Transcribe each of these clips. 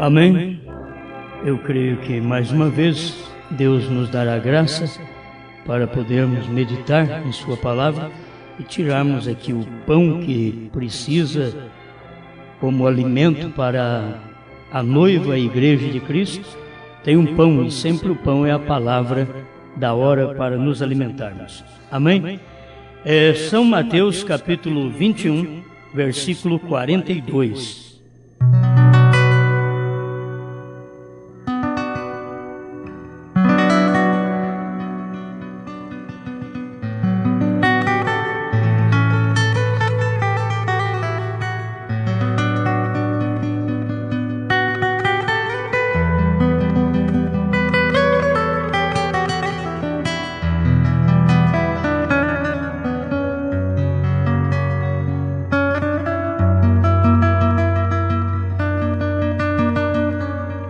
Amém? Eu creio que mais uma vez Deus nos dará graça para podermos meditar em Sua palavra e tirarmos aqui o pão que precisa como alimento para a noiva, a igreja de Cristo. Tem um pão e sempre o pão é a palavra da hora para nos alimentarmos. Amém? São Mateus capítulo 21, versículo 42.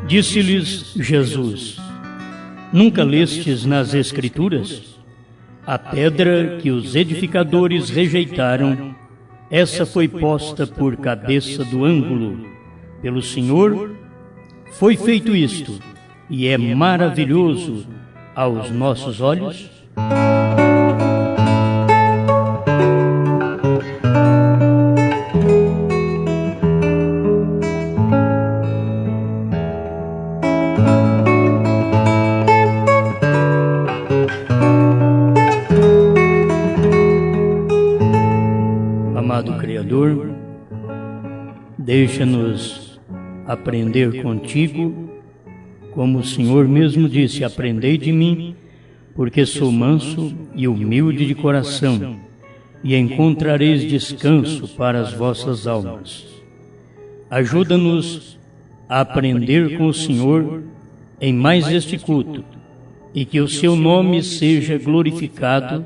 Disse-lhes Jesus: Nunca lestes nas Escrituras? A pedra que os edificadores rejeitaram, essa foi posta por cabeça do ângulo. Pelo Senhor foi feito isto, e é maravilhoso aos nossos olhos. Amado Criador, deixa-nos aprender contigo, como o Senhor mesmo disse: aprendei de mim, porque sou manso e humilde de coração, e encontrareis descanso para as vossas almas. Ajuda-nos a aprender com o Senhor em mais este culto, e que o seu nome seja glorificado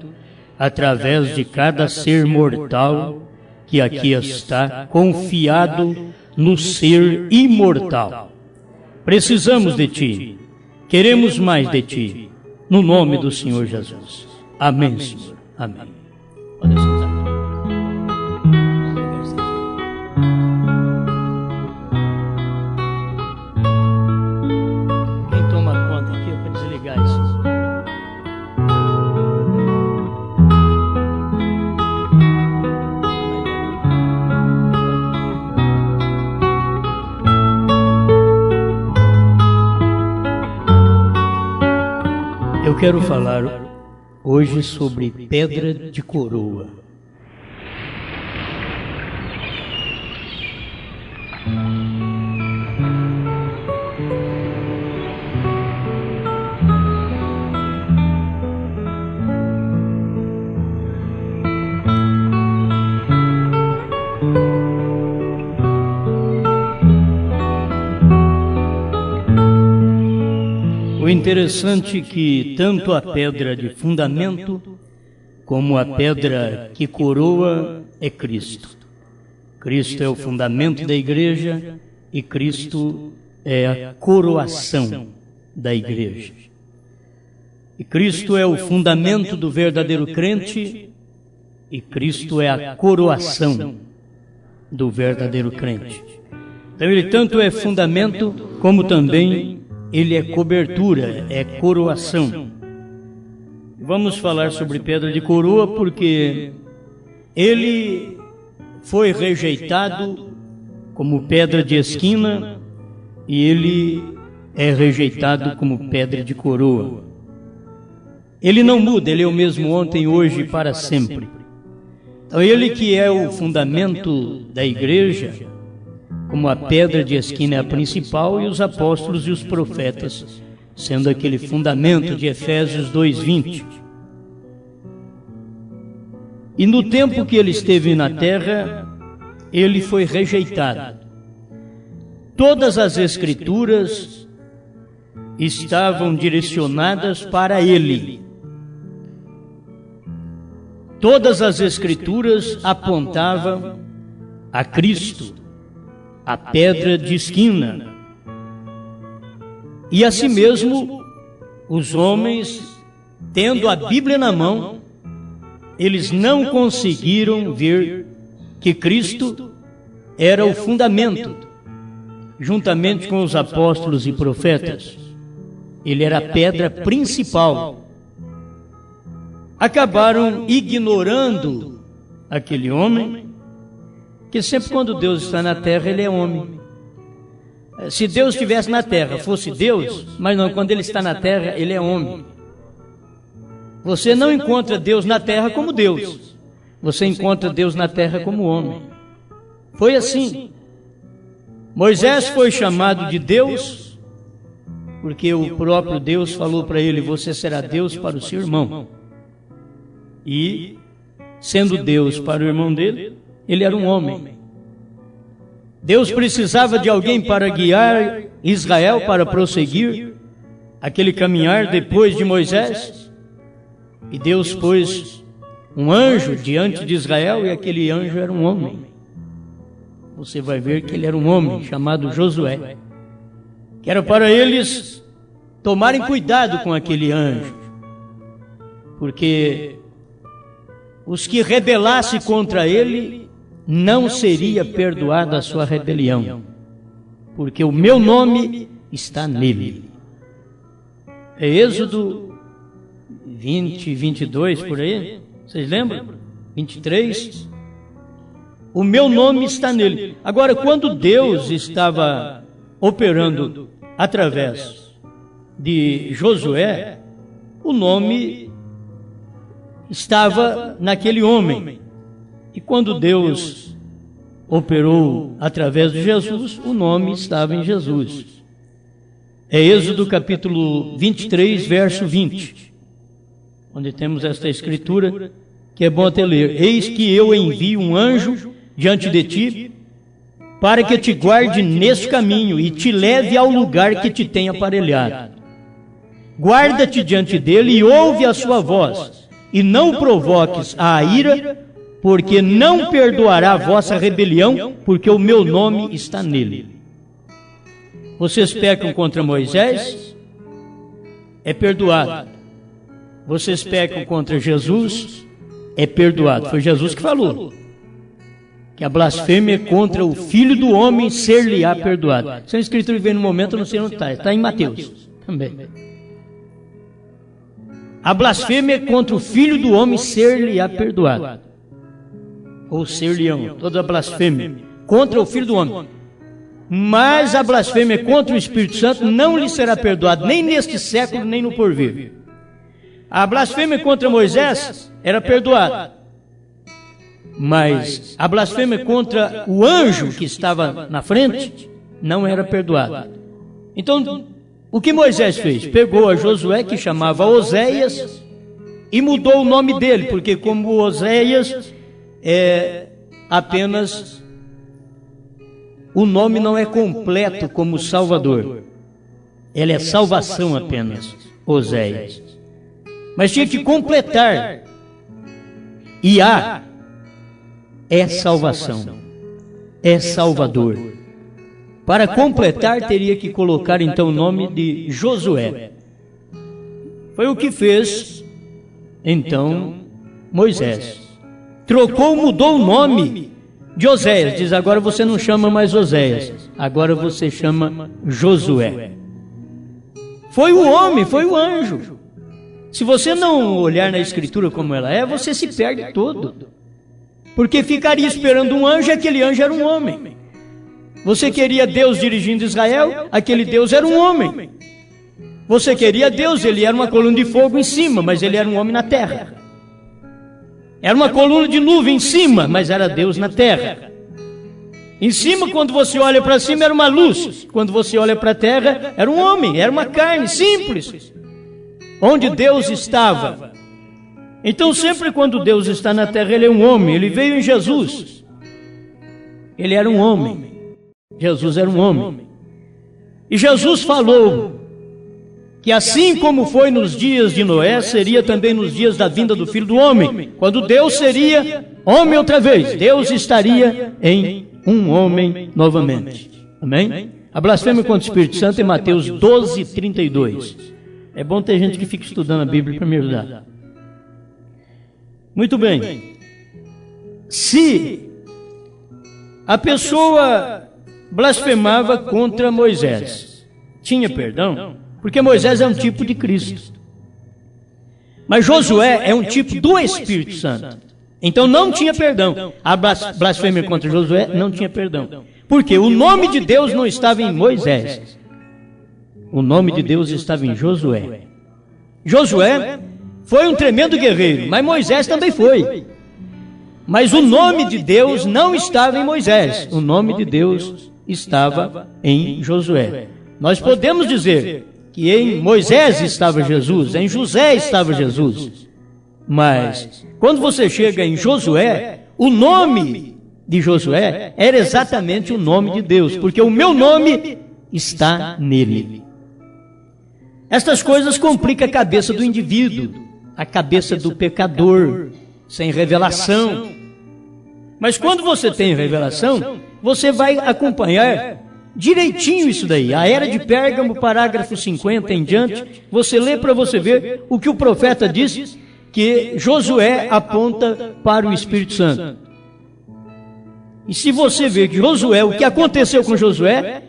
através de cada ser mortal que aqui está confiado no ser imortal. Precisamos de Ti, queremos mais de Ti, no nome do Senhor Jesus. Amém, Senhor. Amém. Pode sentar. Quem toma conta aqui para desligar isso? Eu quero falar hoje sobre pedra de coroa. O interessante é que tanto a pedra de fundamento como a pedra que coroa é Cristo. Cristo é o fundamento da igreja e Cristo é a coroação da igreja. E Cristo é o fundamento do verdadeiro crente e Cristo é a coroação do verdadeiro crente. Então ele tanto é fundamento como também ele é cobertura, é coroação. Vamos falar sobre pedra de coroa porque ele foi rejeitado como pedra de esquina e ele é rejeitado como pedra de coroa. Ele não muda, ele é o mesmo ontem, hoje e para sempre. Então ele que é o fundamento da igreja, como a pedra de esquina é a principal, e os apóstolos e os profetas, sendo aquele fundamento de Efésios 2:20. E no tempo que ele esteve na terra, ele foi rejeitado. Todas as Escrituras estavam direcionadas para ele. Todas as Escrituras apontavam a Cristo, a pedra de esquina. E assim mesmo, os homens, tendo a Bíblia na mão, eles não conseguiram ver que Cristo era o fundamento, juntamente com os apóstolos e profetas. Ele era a pedra principal. Acabaram ignorando aquele homem, que sempre quando Deus está na terra, ele é homem. Se Deus estivesse na terra, fosse Deus, mas não, quando ele está na terra, ele é homem. Você não encontra Deus na terra como Deus. Você encontra Deus na terra como homem. Foi assim. Moisés foi chamado de Deus, porque o próprio Deus falou para ele: você será Deus para o seu irmão. E, sendo Deus para o irmão dele, ele era um homem. Deus precisava de alguém para guiar Israel para prosseguir aquele caminhar depois de Moisés. E Deus pôs um anjo diante de Israel, e aquele anjo era um homem. Você vai ver que ele era um homem chamado Josué, que era para eles tomarem cuidado com aquele anjo, porque os que rebelassem contra ele, não seria perdoada a sua rebelião, porque o meu nome está nele. É Êxodo 20, 22, por aí, vocês lembram? 23. O meu nome está nele. Agora, quando Deus estava operando através de Josué, o nome estava naquele homem. E quando Deus operou através de Jesus, o nome estava em Jesus. É Êxodo capítulo 23, verso 20, onde temos esta escritura que é bom até ler. Eis que eu envio um anjo diante de ti, para que te guarde neste caminho e te leve ao lugar que te tem aparelhado. Guarda-te diante dele e ouve a sua voz, e não provoques a ira, porque não perdoará a vossa rebelião, porque o meu nome está nele. Vocês pecam contra Moisés, é perdoado. Vocês pecam contra Jesus, é perdoado. Foi Jesus que falou que a blasfêmia contra o Filho do Homem ser-lhe-á perdoado. Essa escritura vem no momento, não sei onde está em Mateus também. A blasfêmia contra o Filho do Homem ser-lhe-á perdoado. Ou ser-lhe-ão, toda a blasfêmia contra o Filho do Homem. Mas a blasfêmia contra o Espírito Santo não lhe será perdoada, nem neste século, nem no porvir. A blasfêmia contra Moisés era perdoada, mas a blasfêmia contra o anjo que estava na frente não era perdoada. Então, o que Moisés fez? Pegou a Josué, que chamava Oséias, e mudou o nome dele, porque como Oséias é apenas, o nome não é completo como Salvador, ele é salvação apenas, Oséias. Mas tinha que completar. Iá é salvação, é Salvador. Para completar, teria que colocar então o nome de Josué. Foi o que fez então Moisés. Trocou, mudou o nome de Oséias. Diz: agora você não chama mais Oséias, agora você chama Josué. Foi o homem, foi o anjo. Se você não olhar na escritura como ela é, você se perde todo. Porque ficaria esperando um anjo, e aquele anjo era um homem. Você queria Deus dirigindo Israel, aquele Deus era um homem. Você queria Deus, ele era uma coluna de fogo em cima, mas ele era um homem na terra. Era uma coluna de nuvem em cima, mas era Deus na terra. Em cima, quando você olha para cima, era uma luz. Quando você olha para a terra, era um homem, era uma carne simples. Onde Deus estava. Então, sempre quando Deus está na terra, ele é um homem. Ele veio em Jesus. Ele era um homem. Jesus era um homem. E Jesus falou que assim como foi nos dias de Noé, seria também nos dias da vinda do Filho do Homem. Quando Deus seria homem outra vez, Deus estaria em um homem novamente. Amém? A blasfêmia contra o Espírito Santo é Mateus 12, 32. É bom ter gente que fica estudando a Bíblia para me ajudar. Muito bem. Se a pessoa blasfemava contra Moisés. Tinha perdão? Porque Moisés é um tipo de Cristo. Mas Josué é um tipo do Espírito Santo. Então não tinha perdão. A blasfêmia contra Josué não tinha perdão. Porque o nome de Deus não estava em Moisés. O nome de Deus estava em Josué. Josué foi um tremendo guerreiro, mas Moisés também foi. Mas o nome de Deus não estava em Moisés. O nome de Deus estava em Josué. Nós podemos dizer que em Moisés estava Jesus, em José estava Jesus. Mas quando você chega em Josué, o nome de Josué era exatamente o nome de Deus, porque o meu nome está nele. Estas coisas complicam a cabeça do indivíduo, a cabeça do pecador, sem revelação. Mas quando você tem revelação, você vai acompanhar direitinho isso daí. A Era de Pérgamo, parágrafo 50 em diante, você lê para você ver o que o profeta diz, que Josué aponta para o Espírito Santo. E se você ver que Josué, o que aconteceu com Josué,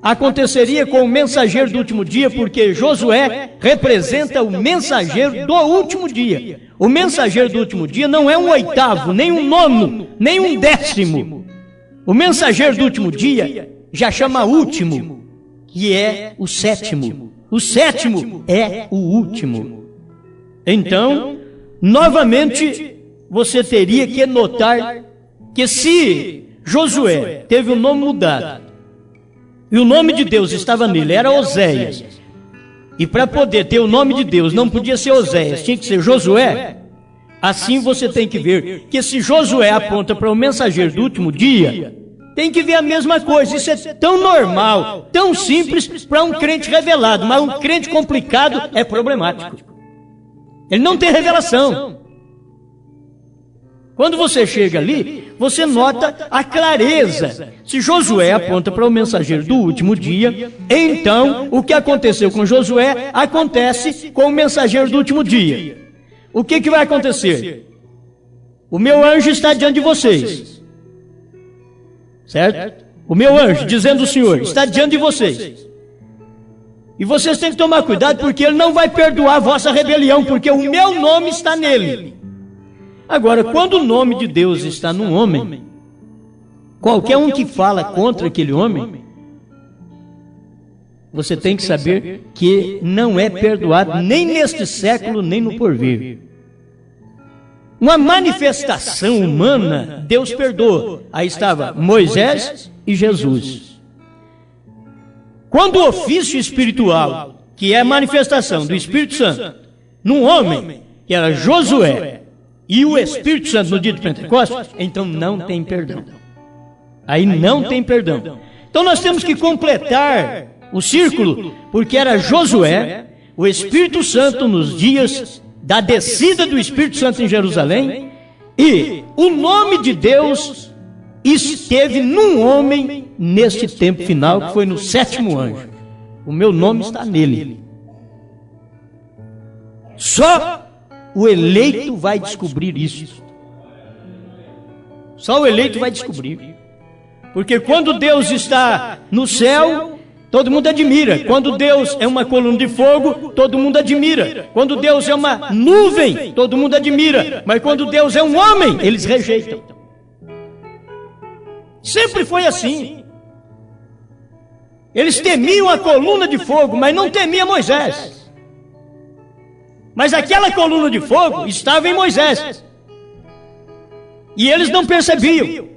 aconteceria com o mensageiro do último dia, porque Josué representa o mensageiro do último dia. O mensageiro do último dia não é um oitavo, nem um nono, nem um décimo. O mensageiro do último dia já chama último, que é o sétimo. O sétimo é o último. Então, novamente, você teria que notar que se Josué teve o nome mudado, e o nome de Deus estava nele, era Oséias, e para poder ter o nome de Deus não podia ser Oséias, tinha que ser Josué. Assim você tem que ver que se Josué aponta para o mensageiro do último dia, tem que ver a mesma coisa. Isso é tão normal, tão simples para um crente revelado, mas um crente complicado é problemático. Ele não tem revelação. Quando você chega ali, você nota a clareza. Se Josué aponta para o mensageiro do último dia, então o que aconteceu com Josué acontece com o mensageiro do último dia. O que vai acontecer? O meu anjo está diante de vocês. Certo? O meu anjo, dizendo o Senhor, está diante de vocês. E vocês têm que tomar cuidado, porque ele não vai perdoar a vossa rebelião, porque o meu nome está nele. Agora, quando o nome de Deus está num homem, qualquer um que fala contra aquele homem, você tem que saber que não é perdoado nem neste século, nem no porvir. Uma manifestação humana, Deus perdoa. Aí estava Moisés e Jesus. Quando o ofício espiritual, que é a manifestação do Espírito Santo, num homem, que era Josué, e o Espírito Santo no dia de Pentecostes, então não tem perdão. Aí não tem perdão. Então nós temos que completar o círculo, porque era Josué, o Espírito Santo nos dias da descida do Espírito Santo em Jerusalém, e o nome de Deus esteve num homem neste tempo final, que foi no sétimo anjo. O meu nome está nele. Só o eleito vai descobrir isso. Só o eleito vai descobrir. Porque quando Deus está no céu, todo mundo admira. Quando Deus é uma coluna de fogo, todo mundo admira. Quando Deus é uma nuvem, todo mundo admira. Mas quando Deus é um homem, eles rejeitam. Sempre foi assim. Eles temiam a coluna de fogo, mas não temiam Moisés. Mas aquela coluna de fogo estava em Moisés. E eles não percebiam.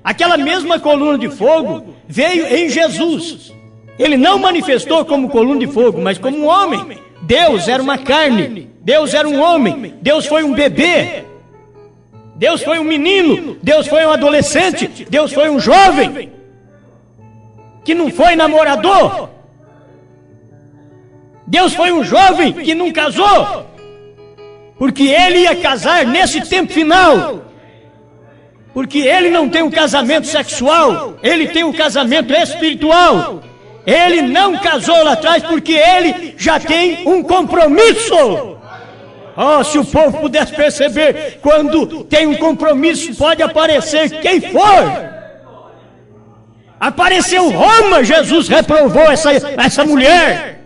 Aquela mesma coluna de fogo veio em Jesus. Ele não manifestou como coluna de fogo, mas como um homem. Deus era uma carne. Deus era um homem. Deus foi um bebê. Deus foi um menino. Deus foi um adolescente. Deus foi um jovem. Que não foi namorador. Deus foi um jovem que não casou, porque ele ia casar nesse tempo final, porque ele não tem um casamento sexual, ele tem um casamento espiritual. Ele não casou lá atrás porque ele já tem um compromisso. Oh, se o povo pudesse perceber, quando tem um compromisso pode aparecer quem for. Apareceu Roma, Jesus reprovou essa mulher.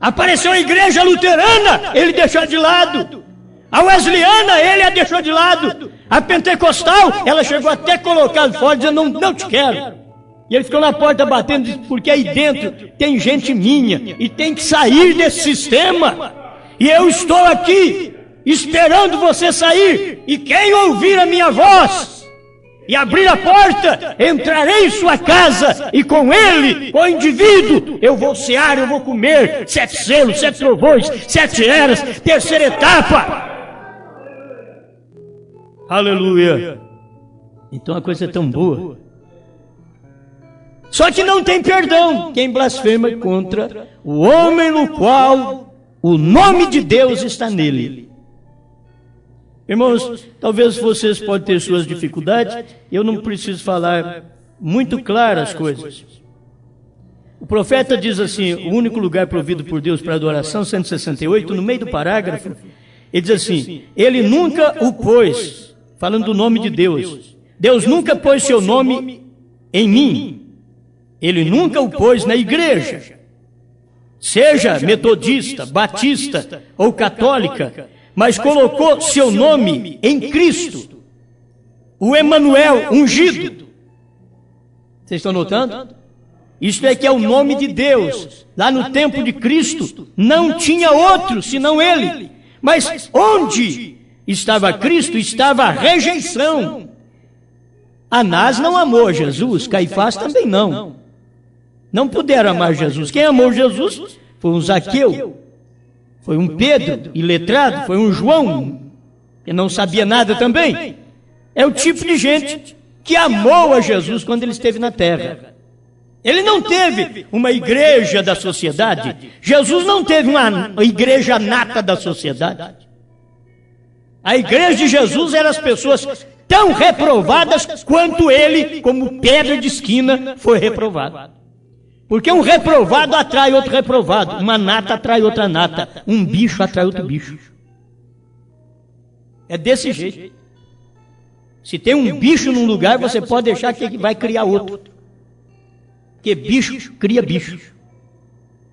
Apareceu a igreja luterana, ele deixou de lado. A wesleyana, ele a deixou de lado. A pentecostal, ela chegou até a colocar fora, dizendo, não te quero. E ele ficou na porta batendo, disse, porque aí dentro tem gente minha, e tem que sair desse sistema. E eu estou aqui, esperando você sair. E quem ouvir a minha voz e abrir a porta, entrarei em sua casa, e com ele, com o indivíduo, eu vou cear, eu vou comer 7 selos, 7 trovões, 7 eras, terceira etapa. Aleluia. Então a coisa é tão boa. Só que não tem perdão quem blasfema contra o homem no qual o nome de Deus está nele. Irmãos, talvez vocês podem ter suas dificuldades, eu não preciso falar muito claro as coisas. O profeta diz assim, o único lugar provido por Deus para adoração, 168, no meio do parágrafo, ele diz assim, ele nunca o pôs, falando do nome de Deus, Deus nunca pôs seu nome em mim, ele nunca o pôs na igreja, seja metodista, batista ou católica, mas colocou seu nome em Cristo, o Emanuel, ungido. Vocês estão notando? Isto é que é o nome de Deus. Lá no tempo de Cristo, não tinha outro senão Ele. Mas onde estava Cristo, estava a rejeição. Anás não amou Jesus, Caifás também não. Não puderam amar Jesus. Quem amou Jesus foi um Zaqueu. Foi um Pedro, iletrado, foi um João, que não sabia nada também. É o tipo de gente que amou a Jesus quando ele esteve na terra. Ele não teve uma igreja da sociedade. Jesus não teve uma igreja nata da sociedade. A igreja de Jesus eram as pessoas tão reprovadas quanto ele, como pedra de esquina, foi reprovado. Porque um reprovado atrai outro reprovado, uma nata atrai outra nata, um bicho atrai outro bicho. É desse jeito. Se tem um bicho num lugar, você pode deixar que vai criar outro. Porque bicho cria bicho.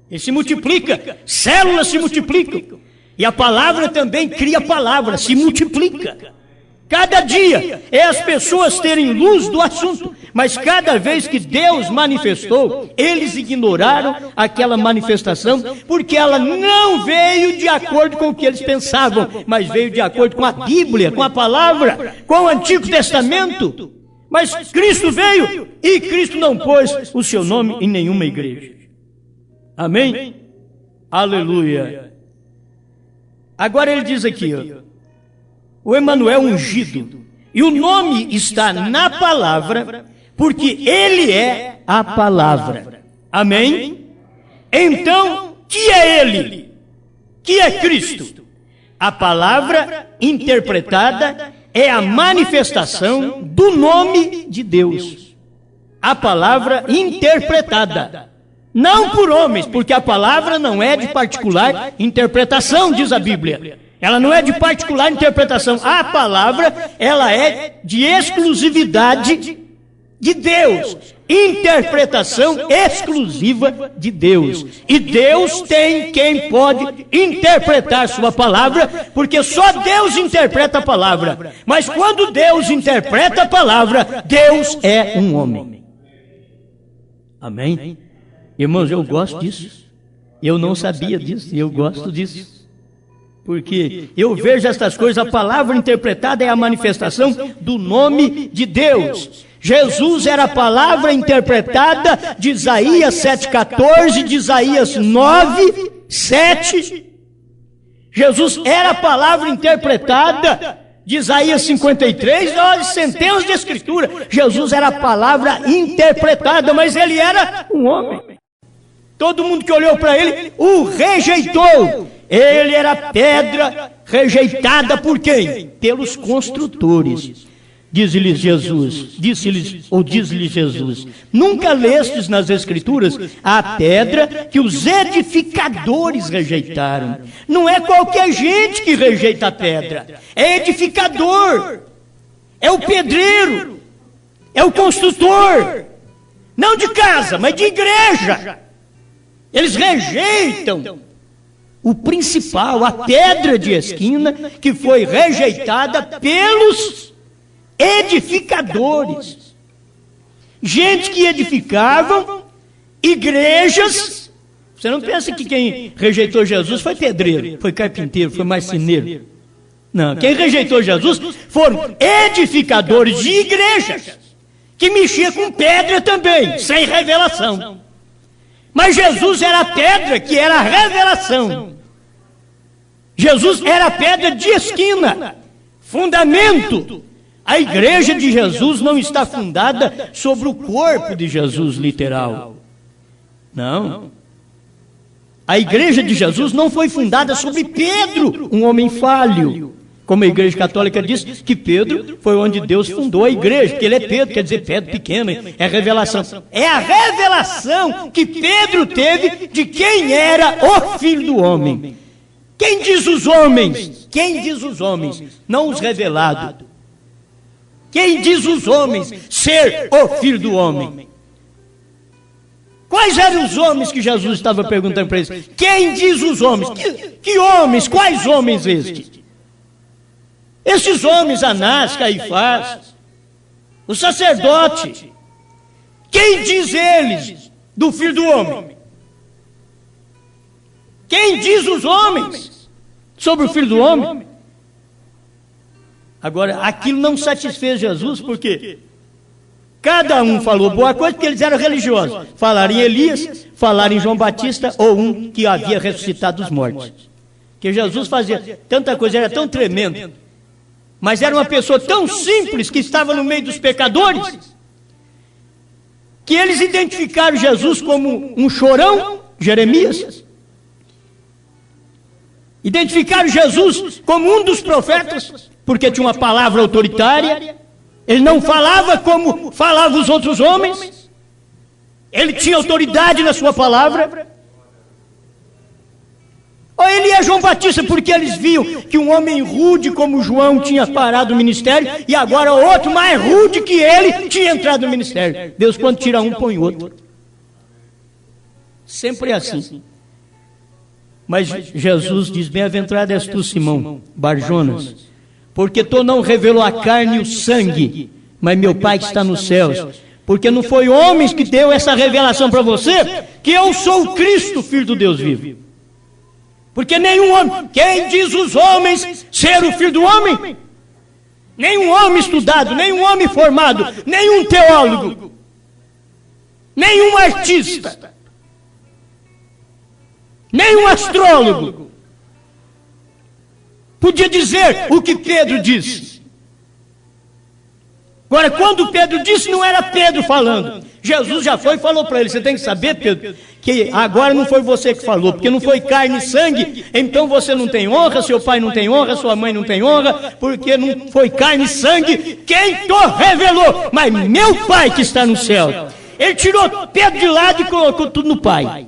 Ele se multiplica, células se multiplicam. E a palavra também cria palavra, se multiplica. Cada dia é as pessoas terem luz do assunto, mas cada vez que Deus manifestou, eles ignoraram aquela manifestação, porque ela não veio de acordo com o que eles pensavam, mas veio de acordo com a Bíblia, com a palavra, com o Antigo Testamento. Mas Cristo veio e Cristo não pôs o seu nome em nenhuma igreja. Amém? Aleluia. Agora ele diz aqui, ó, o Emanuel ungido, e o nome está na palavra, porque ele é a palavra. Amém? Então, que é ele? Que é Cristo? A palavra interpretada é a manifestação do nome de Deus. A palavra interpretada. Não por homens, porque a palavra não é de particular interpretação, diz a Bíblia. Ela não é de particular interpretação. A palavra, ela é de exclusividade de Deus. Interpretação exclusiva de Deus. E Deus tem quem pode interpretar sua palavra, porque só Deus interpreta a palavra. Mas quando Deus interpreta a palavra, Deus é um homem. Amém? Irmãos, eu gosto disso. Eu não sabia disso, e eu gosto disso. Porque eu vejo estas coisas, a palavra interpretada é a manifestação do nome de Deus. Jesus era a palavra interpretada de Isaías 7,14, de Isaías 9,7. Jesus era a palavra interpretada de Isaías 53, olha, centenas de escrituras. Jesus era a palavra interpretada, mas ele era um homem. Todo mundo que olhou para ele o rejeitou. Ele era pedra rejeitada por quem? Pelos construtores. Diz-lhes Jesus, diz-lhe Jesus, nunca lestes nas Escrituras a pedra que os edificadores rejeitaram. Não é qualquer gente que rejeita a pedra, é edificador, é o pedreiro, é o construtor, não de casa, mas de igreja. Eles rejeitam o principal, a pedra de esquina, que foi rejeitada pelos edificadores. Gente que edificavam igrejas. Você não pensa que quem rejeitou Jesus foi pedreiro, foi carpinteiro, foi marceneiro. Não, quem rejeitou Jesus foram edificadores de igrejas, que mexiam com pedra também, sem revelação. Mas Jesus era a pedra que era a revelação. Jesus era a pedra de esquina, fundamento. A igreja de Jesus não está fundada sobre o corpo de Jesus literal. Não. A igreja de Jesus não foi fundada sobre Pedro, um homem falho. Como a igreja católica diz que Pedro foi onde Deus fundou a igreja, que ele é Pedro, quer dizer pedra pequena, é revelação. É a revelação que Pedro teve de quem era o Filho do Homem. Quem diz os homens? Quem diz os homens? Não os revelados. Quem diz os homens ser o Filho do Homem? Quais eram os homens que Jesus estava perguntando para eles? Quem diz os homens? Que homens? Quais homens estes? Esses homens, Anás, Caifás, o sacerdote. Quem diz eles do Filho do Homem? Quem diz os homens sobre o Filho do Homem? Agora, aquilo não satisfez Jesus, porque cada um falou boa coisa, porque eles eram religiosos. Falaram em Elias, falaram em João Batista, ou um que havia ressuscitado dos mortos. Que Jesus fazia tanta coisa, era tão tremendo, mas era uma pessoa tão simples, que estava no meio dos pecadores, que eles identificaram Jesus como um chorão, Jeremias. Identificaram Jesus como um dos profetas, porque tinha uma palavra autoritária. Ele não falava como falavam os outros homens. Ele tinha autoridade na sua palavra. Ou ele é João Batista, porque eles viam que um homem rude como João tinha parado o ministério, e agora outro mais rude que ele tinha entrado no ministério. Deus, quando tira um, põe outro. Sempre é assim. Mas Jesus diz: bem-aventurado és tu, Simão Barjonas, porque tu não revelou a carne e o sangue, mas meu Pai que está nos céus. Porque não foi homens que deu essa revelação para você, que eu sou o Cristo, Filho do Deus vivo. Porque nenhum homem, quem diz os homens ser o Filho do Homem? Nenhum homem estudado, nenhum homem formado, nenhum teólogo, nenhum artista, nenhum astrólogo podia dizer o que Pedro disse. Agora, quando Pedro disse, não era Pedro falando. Jesus já foi e falou para ele: você tem que saber, Pedro, que agora não foi você que falou, porque não foi carne e sangue, então você não tem honra, seu pai não tem honra, sua mãe não tem honra, porque não foi carne e sangue quem te revelou, mas meu Pai que está no céu. Ele tirou Pedro de lado e colocou tudo no Pai.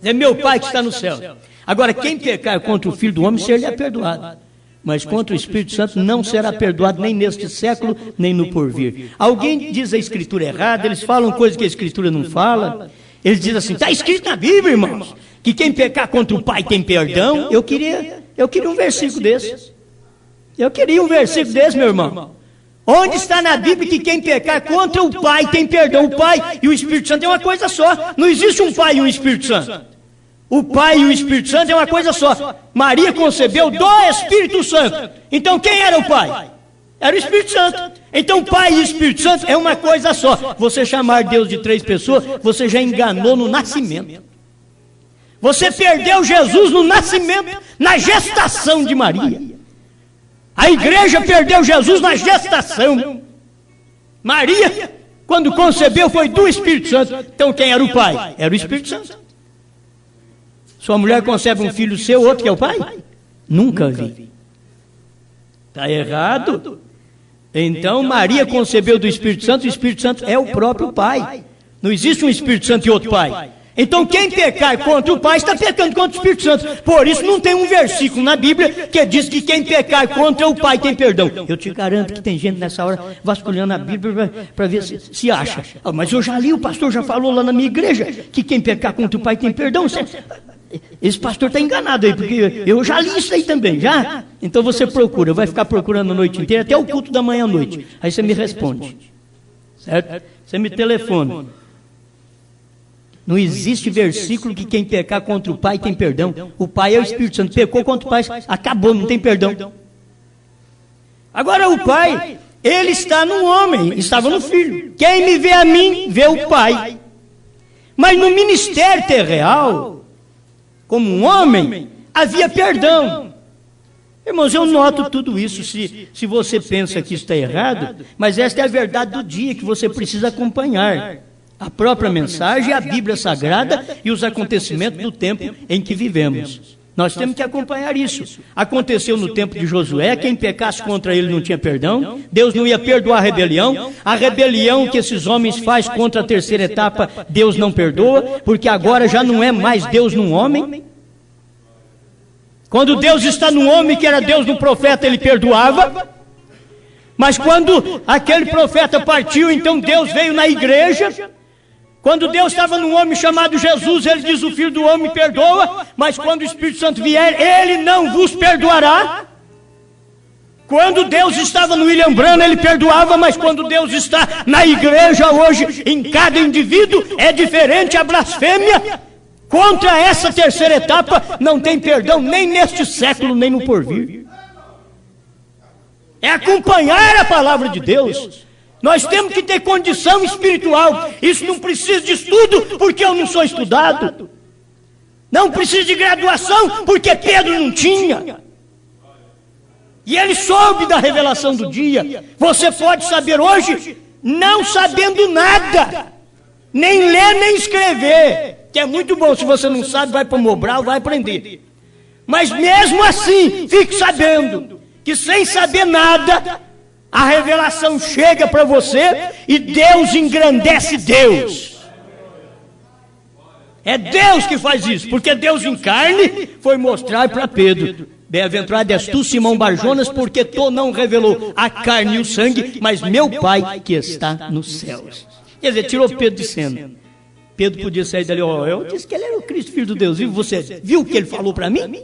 É meu Pai que está no céu. Agora, quem pecar contra o Filho do Homem, será perdoado. Mas contra o Espírito Santo não será perdoado nem neste século, nem no porvir. Alguém diz a Escritura errada, eles falam coisas que a Escritura não fala. Eles dizem assim: está escrito na Bíblia, irmãos, que quem pecar contra o Pai tem perdão. Eu queria um versículo desse. Eu queria um versículo desse, meu irmão. Onde está na Bíblia que quem pecar contra o Pai tem perdão? O Pai e o Espírito Santo é uma coisa só. Não existe um Pai e um Espírito Santo. O Pai e o Espírito Santo é uma coisa só. Maria concebeu do Espírito Santo. Então quem era o Pai? Era o Espírito Santo. Então Pai e Espírito Santo é uma coisa só. Você chamar Deus de três pessoas, você já enganou no nascimento. Você perdeu Jesus no nascimento, na gestação de Maria. A igreja perdeu Jesus na gestação. Maria, quando concebeu, foi do Espírito Santo. Então quem era o Pai? Era o Espírito Santo. Sua mulher concebe um filho seu, outro que é o pai? Nunca vi. Está errado. Então Maria concebeu do Espírito Santo, o Espírito Santo é o próprio Pai. Não existe um Espírito Santo e outro Pai. Então quem pecar contra o Pai está pecando contra o Espírito Santo. Por isso não tem um versículo na Bíblia que diz que quem pecar contra o Pai tem perdão. Eu te garanto que tem gente nessa hora vasculhando a Bíblia para ver se acha. Ah, mas eu já li, o pastor já falou lá na minha igreja que quem pecar contra o Pai tem perdão. Esse pastor está enganado aí, porque eu já li isso aí também, já? Então você procura, vai ficar procurando a noite inteira, até o culto da manhã à noite. Aí você me responde, certo? Você me telefona. Não existe versículo que quem pecar contra o Pai tem perdão. O Pai é o Espírito Santo. Pecou contra o Pai, acabou, não tem perdão. Agora o Pai, Ele está no homem, estava no Filho. Quem me vê a mim, vê o Pai. Mas no ministério terreal, como um homem, havia perdão. Irmãos, eu noto tudo isso, se você pensa que isso está errado, mas esta é a verdade do dia que você precisa acompanhar. A própria mensagem, a Bíblia Sagrada e os acontecimentos do tempo em que vivemos. Nós temos que acompanhar isso. Aconteceu no tempo de Josué, quem pecasse contra ele não tinha perdão, Deus não ia perdoar a rebelião que esses homens fazem contra a terceira etapa, Deus não perdoa, porque agora já não é mais Deus num homem. Quando Deus está no homem, que era Deus no profeta, ele perdoava. Mas quando aquele profeta partiu, então Deus veio na igreja. Quando Deus estava num homem chamado Jesus, ele diz: o Filho do Homem perdoa, mas quando o Espírito Santo vier, ele não vos perdoará. Quando Deus estava no William Branham, ele perdoava, mas quando Deus está na igreja hoje, em cada indivíduo, é diferente. A blasfêmia contra essa terceira etapa não tem perdão nem neste século, nem no porvir. É acompanhar a palavra de Deus. Nós temos que ter condição espiritual. Isso não precisa de estudo, porque eu não sou estudado. Não precisa de graduação, porque Pedro não tinha. E ele soube da revelação do dia. Você pode saber hoje, não sabendo nada, nem ler, nem escrever. Que é muito bom, se você não sabe, vai para o Mobral, vai aprender. Mas mesmo assim, fique sabendo que sem saber nada, a revelação chega para você e Deus engrandece Deus. É Deus que faz isso, porque Deus em carne foi mostrar para Pedro: bem-aventurado és tu, Simão Barjonas, porque tu não revelou a carne e o sangue, mas meu Pai que está nos céus. Quer dizer, tirou Pedro de cena. Pedro podia sair dali: eu disse que ele era o Cristo, Filho de Deus vivo. Você viu o que ele falou para mim?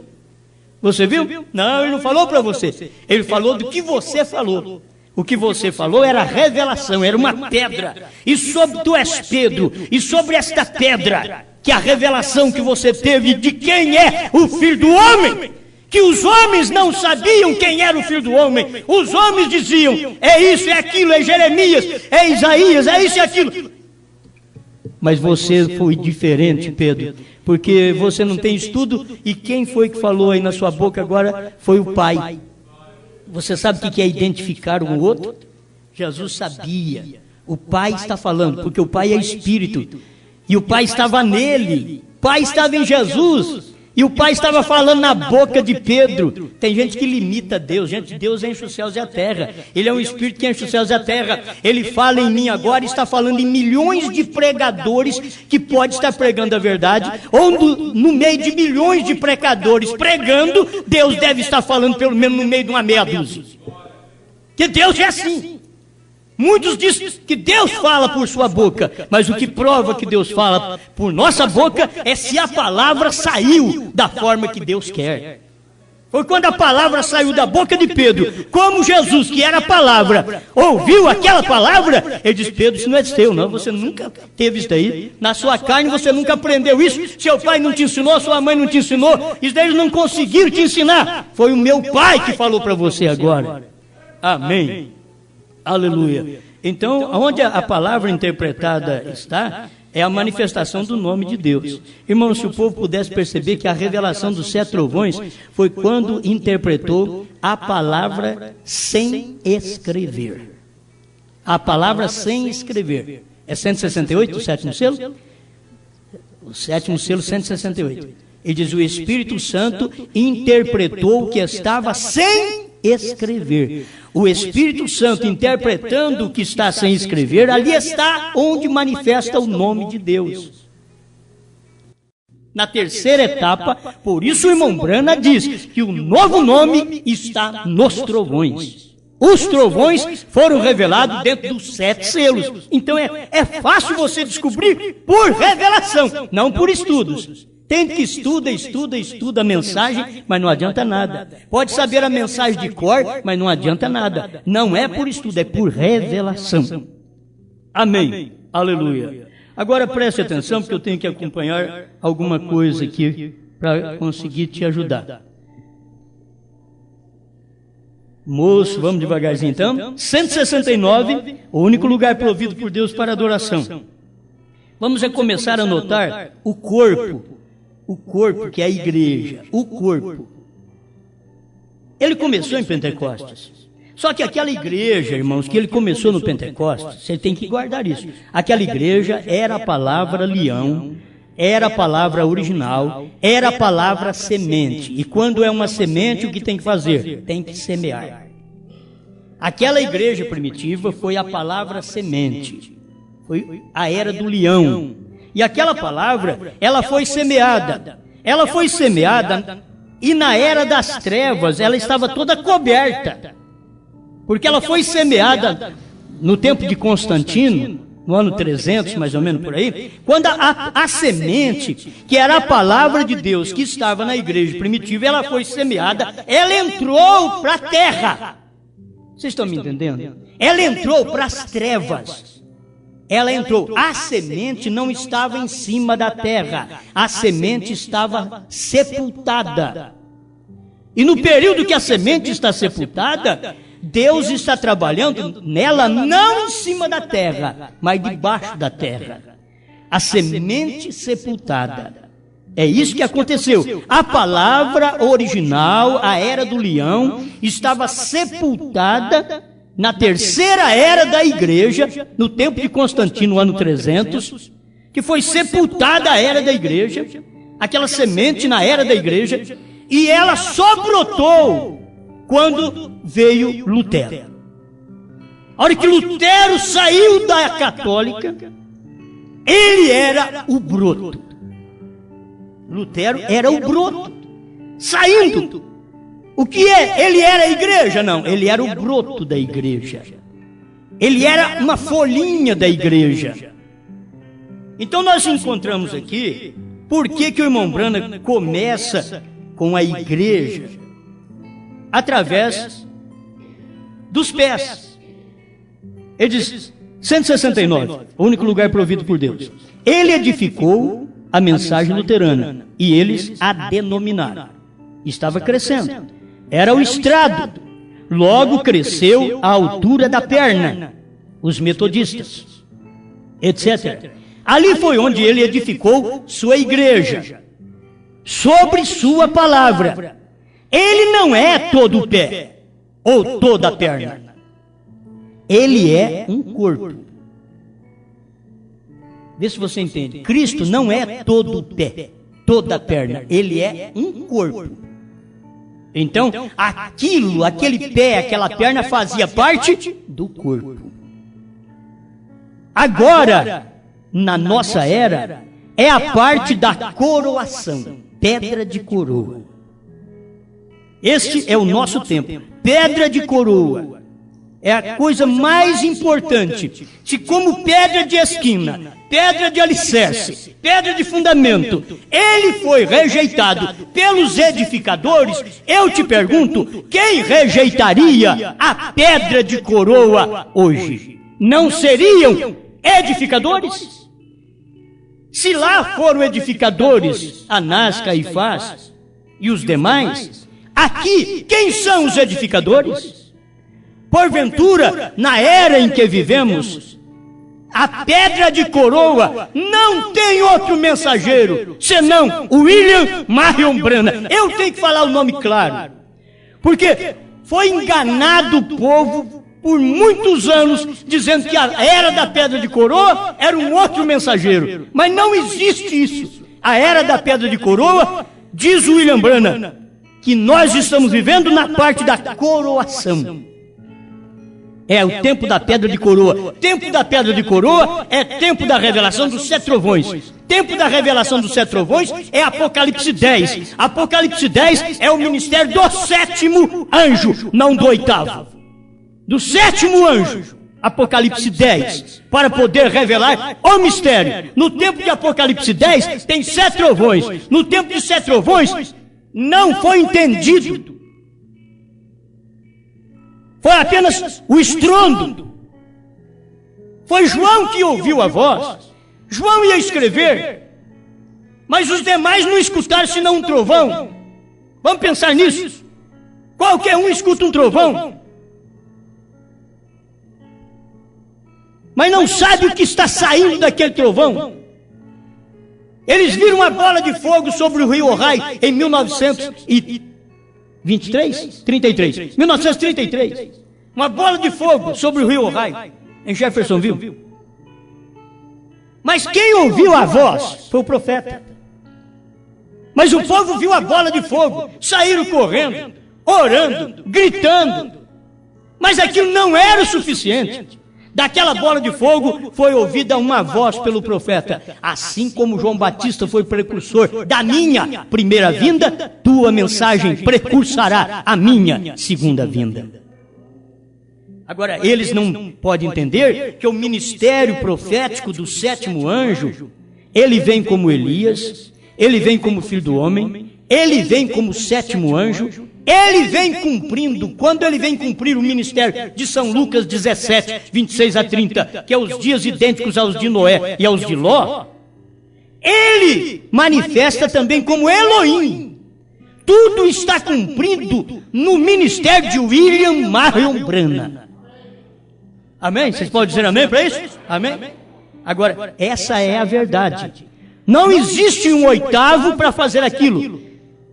Você viu? Não, ele não falou para você. Ele falou do que você falou. O que você falou era revelação, era uma pedra. E sobre tu és Pedro, e sobre esta pedra, que a revelação que você teve de quem é o Filho do Homem, que os homens não sabiam quem era o Filho do Homem. Os homens diziam: é isso, é aquilo, é Jeremias, é Isaías, é isso e aquilo. Mas você foi diferente, Pedro, porque você não tem estudo, e quem foi que falou aí na sua boca agora foi o Pai. Você sabe o que é identificar um outro? Jesus sabia. O Pai está falando, porque o Pai é Espírito. E o Pai estava nele. O Pai estava em Jesus. E o Pai estava falando na boca de Pedro. Tem gente que limita Deus. Gente, Deus enche os céus e a terra. Ele é um Espírito que enche os céus e a terra. Ele fala em mim agora e está falando em milhões de pregadores que pode estar pregando a verdade. Ou no meio de milhões de pecadores pregando, Deus deve estar falando pelo menos no meio de uma meia dúzia. Que Deus é assim. Muitos dizem que Deus fala por sua boca, mas o que prova que Deus fala por nossa boca é se a palavra saiu da forma que Deus quer. Foi quando a palavra saiu da boca de Pedro, como Jesus, que era a palavra, ouviu aquela palavra, ele disse: Pedro, isso não é seu, não, você nunca teve isso daí, na sua carne você nunca aprendeu isso, seu pai não te ensinou, sua mãe não te ensinou, isso daí eles não conseguiram te ensinar, foi o meu Pai que falou para você agora. Amém. Aleluia. Então, onde a palavra interpretada está, é a manifestação do nome de Deus. Irmãos, se o povo pudesse perceber que a revelação dos 7 trovões foi quando interpretou a palavra sem escrever. A palavra sem escrever. É 168 o 7º selo? O 7º selo, 168. Ele diz: o Espírito Santo interpretou o que estava sem escrever. O Espírito Santo interpretando o que está sem escrever, ali está onde manifesta o nome de Deus. Na terceira etapa, por isso o irmão Brana diz que o novo nome está nos trovões. Os trovões foram revelados dentro dos 7 selos. Então é fácil você descobrir por revelação, não por estudos. Tem que estuda a mensagem, mas não adianta nada. Pode saber a mensagem de cor, mas não adianta nada. Não é por estudo, é por revelação. Amém. Aleluia. Agora preste atenção, porque eu tenho que acompanhar alguma coisa aqui para conseguir te ajudar. Moço, vamos devagarzinho então. 169, o único lugar provido por Deus para adoração. Vamos começar a notar o corpo que é a igreja, o corpo. Ele começou em Pentecostes. Só que aquela igreja, irmãos, que ele começou no Pentecostes, você tem que guardar isso. Aquela igreja era a palavra leão, era a palavra original, era a palavra semente. E quando é uma semente, o que tem que fazer? Tem que semear. Aquela igreja primitiva foi a palavra semente. Foi a era do leão. E aquela palavra, ela foi semeada. Ela foi semeada e na era das trevas ela estava toda coberta. Porque ela foi semeada no tempo de Constantino, no ano 300, mais ou menos por aí, quando a semente, que era a palavra de Deus que estava na igreja primitiva, ela foi semeada, ela entrou para a terra. Vocês estão me entendendo? Ela entrou para as trevas. Ela entrou. A semente não estava em cima da terra. A semente estava sepultada. E no período que a semente está sepultada, Deus está trabalhando nela não em cima da terra, mas debaixo da terra. A semente sepultada. É isso que aconteceu. A palavra original, a era do leão, estava sepultada na terceira era da igreja, no tempo de Constantino, ano 300, que foi sepultada a era da igreja, aquela semente na era da igreja, e ela só brotou quando veio Lutero. A hora que Lutero saiu da católica, ele era o broto. Lutero era o broto, saindo. O que é? Ele era a igreja? Não, ele era o broto da igreja. Ele era uma folhinha da igreja. Então nós encontramos aqui, por que o irmão Brana começa com a igreja? Através dos pés. Ele diz, 169, o único lugar provido por Deus. Ele edificou a mensagem luterana e eles a denominaram. Estava crescendo. Era o estrado. Logo cresceu à altura da perna. Os metodistas, etc. Ali foi onde ele edificou sua igreja. Sobre sua palavra. Ele não é todo o pé ou toda a perna. Ele é um corpo. Vê se você entende. Cristo não é todo o pé, toda a perna. Ele é um corpo. Então, aquele pé, aquela perna fazia parte do corpo. Agora, na nossa era, é a parte da coroação, pedra de coroa. Este é o nosso tempo, pedra de coroa. É a coisa mais importante. Se como pedra de esquina, pedra de alicerce, pedra de fundamento, ele foi rejeitado pelos edificadores, eu te pergunto, quem rejeitaria a pedra de coroa hoje? Não seriam edificadores? Se lá foram edificadores, Anás, Caifás e os demais, aqui quem são os edificadores? Porventura, na era em que vivemos, a pedra de coroa não tem outro mensageiro, senão William Marion Branham. Eu tenho que falar o nome claro, porque foi enganado o povo por muitos anos, dizendo que a era da pedra de coroa era um outro mensageiro. Mas não existe isso. A era da pedra de coroa, diz William Branham, que nós estamos vivendo na parte da coroação. É o tempo da pedra de coroa. Tempo da pedra de coroa é tempo da revelação dos 7 trovões. Tempo da revelação dos 7 trovões é Apocalipse 10. Apocalipse 10 é o ministério do 7º anjo, não do 8º. Do 7º anjo. Apocalipse 10, para poder revelar o mistério. No tempo de Apocalipse 10, tem 7 trovões. No tempo de 7 trovões, não foi entendido. Foi apenas o estrondo. Foi João que ouviu a voz. João ia escrever, mas os demais não escutaram senão um trovão. Vamos pensar nisso. Qualquer um escuta um trovão, mas não sabe o que está saindo daquele trovão. Eles viram uma bola de fogo sobre o rio Ohio em 1933. Uma bola de fogo sobre o rio Ohio, em Jeffersonville. Mas quem ouviu a voz foi o profeta. Mas o povo viu a bola de fogo, saíram correndo, orando, gritando. Mas aquilo não era o suficiente. Daquela bola de fogo foi ouvida uma voz pelo profeta: assim como João Batista foi precursor da minha primeira vinda, tua mensagem precursará a minha segunda vinda. Agora, eles não podem entender que o ministério profético do 7º anjo, ele vem como Elias, ele vem como filho do homem, ele vem como 7º anjo. Ele vem cumprindo, quando ele vem cumprir o ministério de São Lucas 17, 26 a 30, que é os dias idênticos aos de Noé e aos de Ló, ele manifesta também como Elohim. Tudo está cumprido no ministério de William Marion Branham. Amém? Vocês podem dizer amém para isso? Amém? Agora, essa é a verdade. Não existe um 8º para fazer aquilo.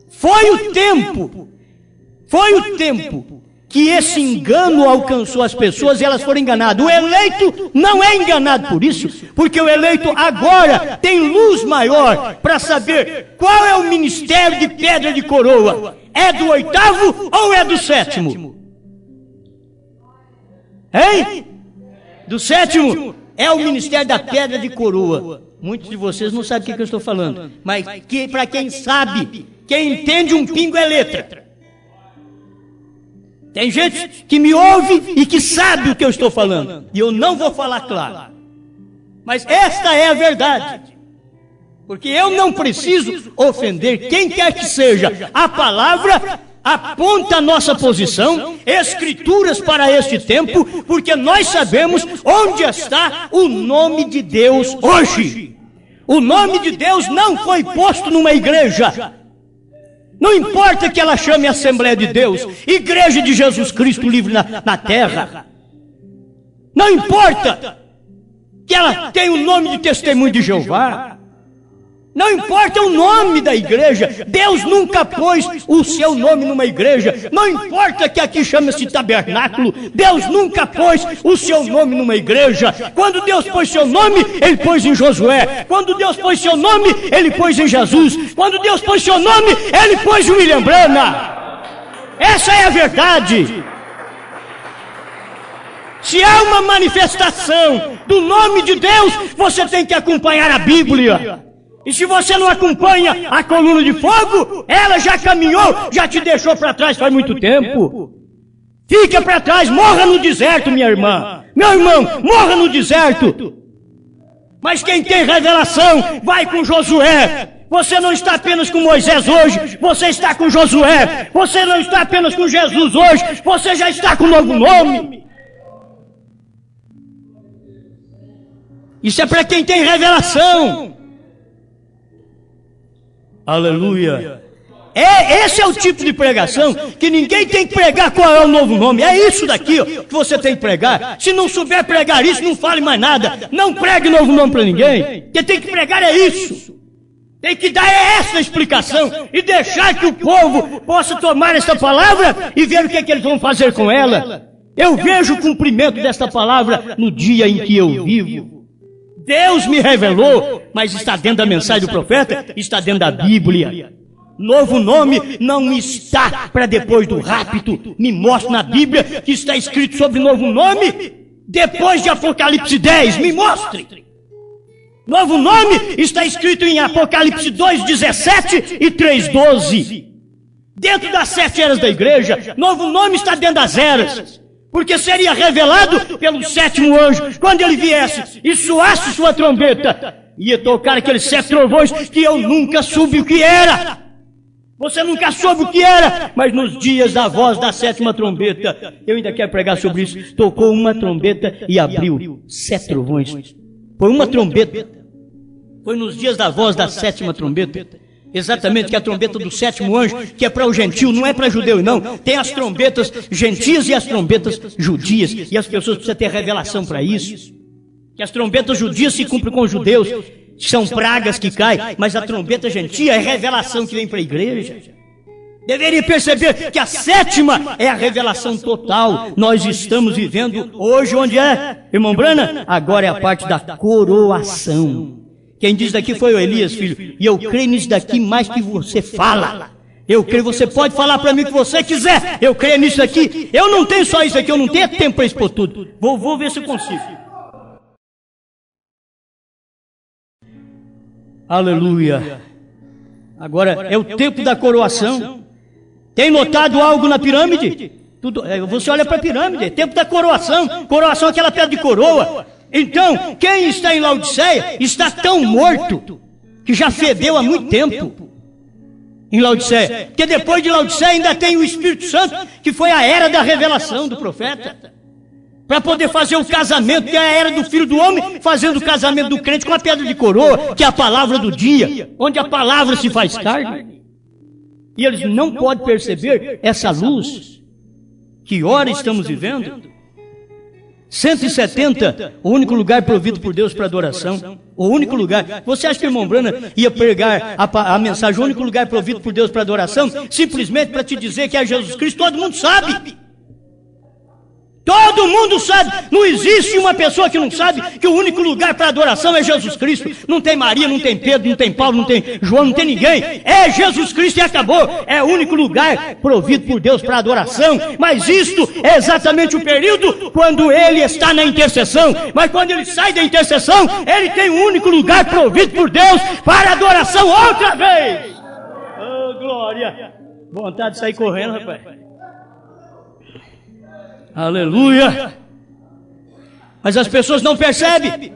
Foi o tempo que esse engano alcançou as pessoas e elas foram enganadas. O eleito não é enganado por isso, porque o eleito agora tem luz maior para saber qual é o ministério de pedra de coroa. É do 8º ou é do 7º? Hein? Do 7º é o ministério da pedra de coroa. Muitos de vocês não sabem o que eu estou falando, mas para quem sabe, quem entende um pingo é letra. Tem gente que me ouve e que sabe o que eu estou falando. E eu não vou falar claro. Mas esta é a verdade. Porque eu não preciso ofender quem quer que seja. A palavra aponta a nossa posição, escrituras para este tempo, porque nós sabemos onde está o nome de Deus hoje. O nome de Deus não foi posto numa igreja. Não importa que ela chame Assembleia de Deus, Igreja de Jesus Cristo livre na terra. Não importa que ela tenha o nome de Testemunho de Jeová. Não importa o nome da igreja. Deus nunca pôs o seu nome numa igreja. Não importa que aqui chama-se tabernáculo. Deus nunca pôs o seu nome numa igreja. Quando Deus pôs seu nome, Ele pôs em Josué. Quando Deus pôs seu nome, Ele pôs em Jesus. Quando Deus pôs seu nome, Ele pôs em William Branham. Essa é a verdade. Se há uma manifestação do nome de Deus, você tem que acompanhar a Bíblia. E se você não acompanha a coluna de fogo, ela já caminhou, já te deixou para trás faz muito tempo. Fica para trás, morra no deserto, minha irmã. Meu irmão, morra no deserto. Mas quem tem revelação, vai com Josué. Você não está apenas com Moisés hoje, você está com Josué. Você não está apenas com Jesus hoje, você já está com um novo nome. Isso é para quem tem revelação. Aleluia. Esse é o tipo de pregação que ninguém tem que pregar qual é o novo nome. É isso daqui ó, que você tem que pregar. Se não souber pregar isso, não fale mais nada. Não pregue novo nome para ninguém. Quem tem que pregar é isso. Tem que dar essa explicação e deixar que o povo possa tomar esta palavra e ver o que eles vão fazer com ela. Eu vejo o cumprimento desta palavra no dia em que eu vivo. Deus me revelou, mas está dentro da mensagem do profeta, está dentro da Bíblia. Novo nome não está para depois do rapto. Me mostra na Bíblia que está escrito sobre novo nome depois de Apocalipse 10. Me mostre. Novo nome está escrito em Apocalipse 2:17 e 3:12. Dentro das 7 eras da igreja, novo nome está dentro das eras. Porque seria revelado pelo 7º anjo, quando ele viesse e soasse sua trombeta, ia tocar aqueles 7 trovões que eu nunca soube o que era. Você nunca soube o que era, mas nos dias da voz da 7ª trombeta, eu ainda quero pregar sobre isso, tocou uma trombeta e abriu 7 trovões. Foi uma trombeta. Foi nos dias da voz da 7ª trombeta. Exatamente, que é a trombeta do 7º anjo, que é para o gentil, não é para judeu, não. Tem as trombetas gentias e as trombetas judias. E as pessoas precisam ter revelação para isso. Que as trombetas judias se cumprem com os judeus. São pragas que caem, mas a trombeta gentia é revelação que vem para a igreja. Deveria perceber que a 7ª é a revelação total. Nós estamos vivendo hoje onde é, irmão Brana? Agora é a parte da coroação. Quem diz daqui foi o Elias, filho. E eu creio nisso daqui mais que você fala. Eu creio, você pode falar para mim o que você quiser. Eu creio nisso aqui. Eu não tenho só isso aqui, eu não tenho tempo para expor tudo. Vou ver se eu consigo. Aleluia. Agora é o tempo da coroação. Tem notado algo na pirâmide? Você olha para a pirâmide, é tempo da coroação. Coroação é aquela pedra de coroa. Então, quem está em Laodiceia está tão morto que já fedeu há muito tempo em Laodiceia. Porque depois de Laodiceia ainda tem o Espírito Santo, que foi a era da revelação do profeta. Para poder fazer o casamento, que é a era do Filho do Homem, fazendo o casamento do crente com a pedra de coroa, que é a palavra do dia, onde a palavra se faz carne. E eles não podem perceber essa luz. Que hora estamos vivendo? 170, o único lugar provido por Deus para adoração. O único lugar. Você acha que o irmão Brana ia pregar a mensagem, o único lugar provido por Deus para adoração, simplesmente para te dizer que é Jesus Cristo? Todo mundo sabe. Todo mundo sabe. Não existe uma pessoa que não sabe que o único lugar para adoração é Jesus Cristo. Não tem Maria, não tem Pedro, não tem Paulo, não tem João, não tem ninguém. É Jesus Cristo e acabou. É o único lugar provido por Deus para adoração. Mas isto é exatamente o período quando ele está na intercessão. Mas quando ele sai da intercessão, ele tem um único lugar provido por Deus para adoração outra vez. Oh, glória. Vontade de sair correndo, rapaz. Aleluia! Mas as pessoas não percebem.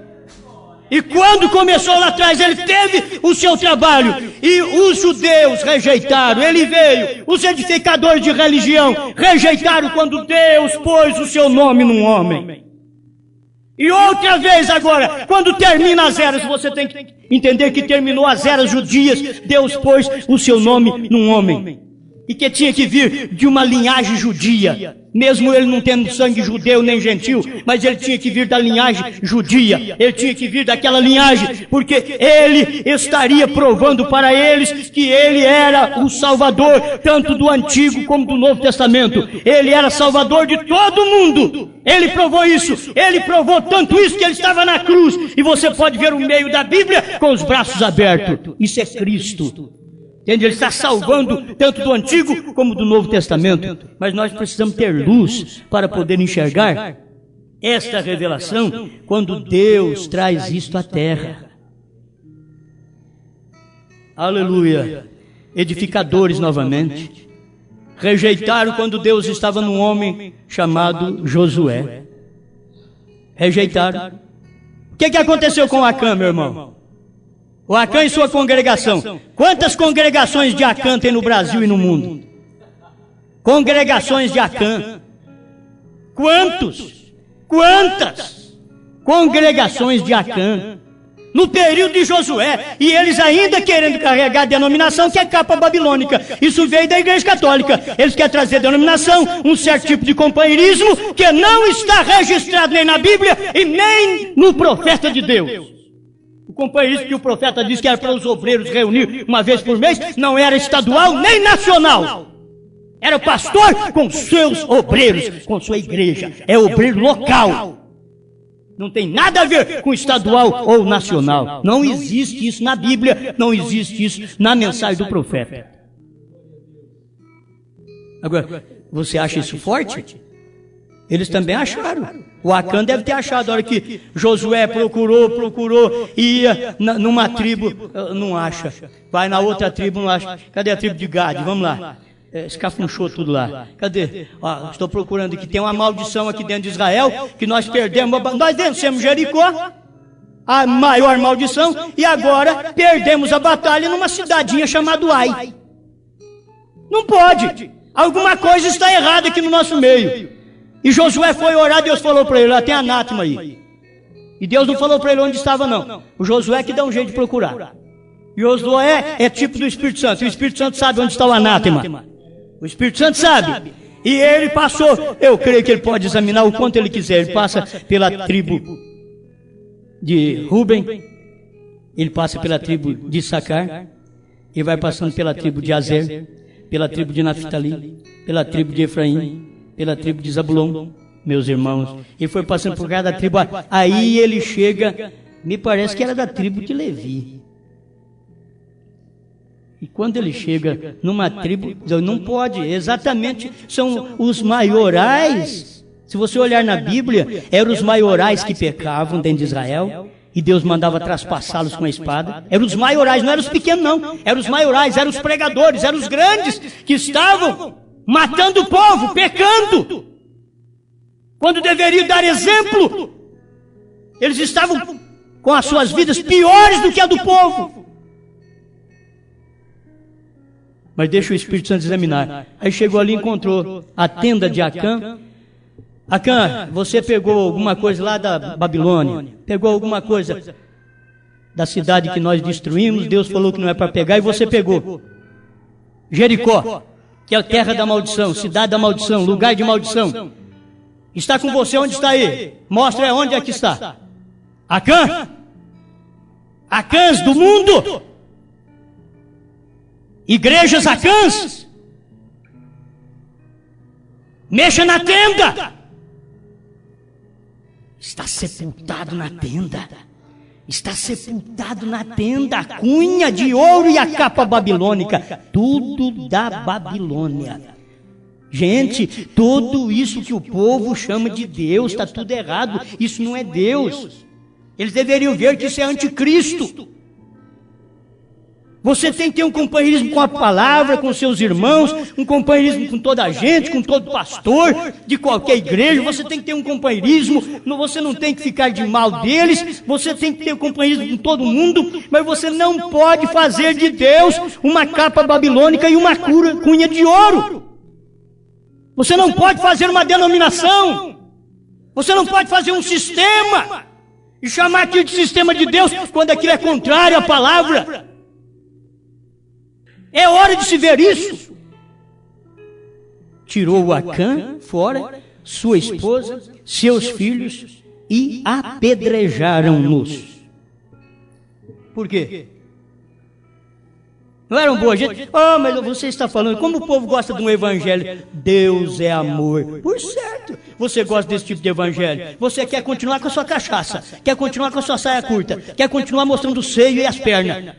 E quando começou lá atrás, ele teve o seu trabalho. E os judeus rejeitaram. Ele veio. Os edificadores de religião rejeitaram quando Deus pôs o seu nome num homem. E outra vez agora, quando termina as eras, você tem que entender que terminou as eras judias. Deus pôs o seu nome num homem. E que tinha que vir de uma linhagem judia. Mesmo ele não tendo sangue judeu nem gentil, mas ele tinha que vir da linhagem judia. Ele tinha que vir daquela linhagem, porque ele estaria provando para eles que ele era o Salvador, tanto do Antigo como do Novo Testamento. Ele era Salvador de todo mundo. Ele provou isso. Ele provou tanto isso que ele estava na cruz. E você pode ver o meio da Bíblia com os braços abertos. Isso é Cristo. Entende? Ele está salvando tanto do Antigo como do Novo Testamento. Mas nós precisamos ter luz para poder enxergar esta revelação quando Deus traz isto à terra. Aleluia. Edificadores novamente. Rejeitaram quando Deus estava num homem chamado Josué. Rejeitaram. O que aconteceu com Acã, meu irmão? O Acã e sua congregação. Quantas congregações de Acã tem no Brasil e no mundo? Congregações de Acã. Quantas congregações de Acã? No período de Josué. E eles ainda querendo carregar a denominação que é capa babilônica. Isso veio da Igreja Católica. Eles querem trazer denominação, um certo tipo de companheirismo que não está registrado nem na Bíblia e nem no profeta de Deus. O companheirismo que o profeta disse que era para os obreiros reunir uma vez por mês, não era estadual nem nacional. Era o pastor com seus obreiros, com sua igreja. É obreiro local. Não tem nada a ver com estadual ou nacional. Não existe isso na Bíblia, não existe isso na mensagem do profeta. Agora, você acha isso forte? Eles também acharam. O Acã deve ter achado. A hora que Josué procurou, ia numa tribo, não acha. Vai na outra tribo, não acha. Cadê a tribo de Gade? Vamos lá. Escafunchou tudo lá. Cadê? Estou procurando aqui. Tem uma maldição aqui dentro de Israel, que nós perdemos. Nós vencemos Jericó, a maior maldição, e agora perdemos a batalha numa cidadinha chamada Ai. Não pode. Alguma coisa está errada aqui no nosso meio. E Josué foi orar, Deus falou para ele, tem anátema aí. E Deus não falou para ele onde estava, não. O Josué que dá um jeito de procurar. E Josué é tipo do Espírito Santo. E o Espírito Santo sabe onde está o anátema. O Espírito Santo sabe. E ele passou, eu creio que ele pode examinar o quanto ele quiser. Ele passa pela tribo de Ruben, ele passa pela tribo de Issacar, e vai passando pela tribo de Azer, pela tribo de Naftali, pela tribo de Efraim, pela tribo de Zabulon, meus irmãos. E foi passando por cada tribo. Aí ele chega, me parece que era da tribo de Levi. E quando ele chega numa tribo, não pode, exatamente, são os maiorais. Se você olhar na Bíblia, eram os maiorais que pecavam dentro de Israel, e Deus mandava traspassá-los com a espada. Eram os maiorais, não eram os pequenos não, eram os maiorais, eram os pregadores, eram os grandes, que estavam matando o povo, pecando, quando deveriam dar exemplo. Eles estavam com as suas vidas piores do que a do povo. Mas deixa o Espírito Santo examinar. Aí chegou ali e encontrou a tenda de Acã. Acã, você pegou alguma coisa lá da Babilônia, pegou alguma coisa da cidade que nós destruímos, Deus falou que não é para pegar, e você pegou. Jericó, que é a terra da maldição, cidade da maldição, lugar de maldição. Está com você, onde está aí? Mostra onde é que está. Acã? Acãs do mundo? Igrejas Acãs? Mexa na tenda. Está sepultado na tenda. Está sepultado na tenda, a cunha de ouro e a capa babilônica, tudo da Babilônia. Gente, tudo isso que o povo chama de Deus, está tudo errado, isso não é Deus. Eles deveriam ver que isso é anticristo. Você tem que ter um companheirismo com a palavra, com seus irmãos, um companheirismo com toda a gente, com todo pastor de qualquer igreja. Você tem que ter um companheirismo, você não tem que ficar de mal deles, você tem que ter um companheirismo com todo mundo, mas você não pode fazer de Deus uma capa babilônica e uma cunha de ouro. Você não pode fazer uma denominação, você não pode fazer um sistema e chamar aquilo de sistema de Deus quando aquilo é contrário à palavra. É hora de se ver isso. Tirou o Acã fora, sua esposa, seus filhos, e apedrejaram-nos. Por quê? Não eram boa gente? Oh, mas você está falando, como o povo gosta de um evangelho? Deus é amor. Por certo, você gosta desse tipo de evangelho. Você quer continuar com a sua cachaça, quer continuar com a sua saia curta, quer continuar mostrando o seio e as pernas.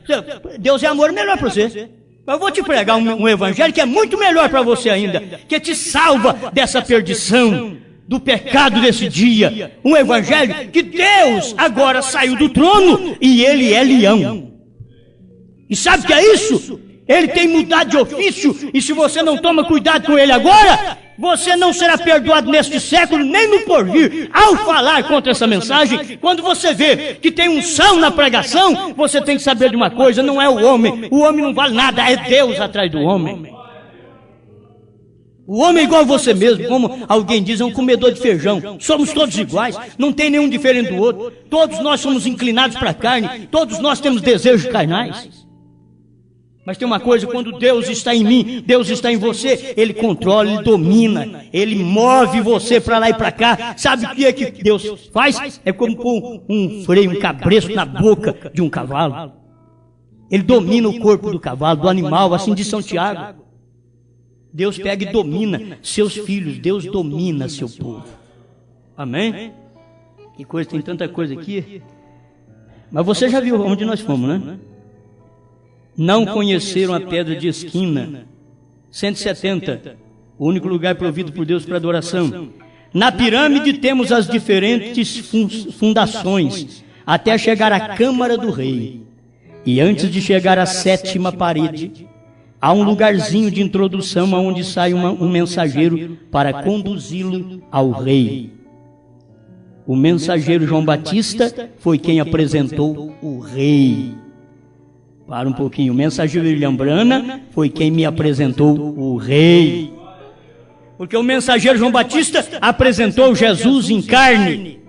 Deus é amor, melhor para você. Eu vou te pregar um evangelho que é muito melhor para você ainda, que te salva dessa perdição, do pecado desse dia. Um evangelho que Deus agora saiu do trono e Ele é leão. E sabe o que é isso? Ele tem mudado de ofício, e se você não toma cuidado com ele agora, você não será perdoado neste século, nem no porvir. Ao falar contra essa mensagem, quando você vê que tem unção na pregação, você tem que saber de uma coisa, não é o homem não vale nada, é Deus atrás do homem. O homem é igual a você mesmo, como alguém diz, é um comedor de feijão. Somos todos iguais, não tem nenhum diferente do outro. Todos nós somos inclinados para a carne, todos nós temos desejos carnais. Mas tem uma coisa, quando Deus está em mim, Deus está em você, Ele controla, Ele domina, Ele move você para lá e para cá. Sabe o que é que Deus faz? É como pôr um freio, um cabresto na boca de um cavalo. Ele domina o corpo do cavalo, do animal, assim diz São Tiago. Deus pega e domina seus filhos, Deus domina seu povo. Amém? Que coisa, tem tanta coisa aqui. Mas você já viu onde nós fomos, né? Não conheceram a pedra de esquina, 170 o único lugar provido por Deus para adoração. Na pirâmide temos as diferentes fundações, até chegar à Câmara do Rei. E antes de chegar à 7ª parede, há um lugarzinho de introdução onde sai um mensageiro para conduzi-lo ao rei. O mensageiro João Batista foi quem apresentou o rei. Para um pouquinho, o mensageiro William Branham foi quem me apresentou o rei. Porque o mensageiro João Batista apresentou Jesus em carne.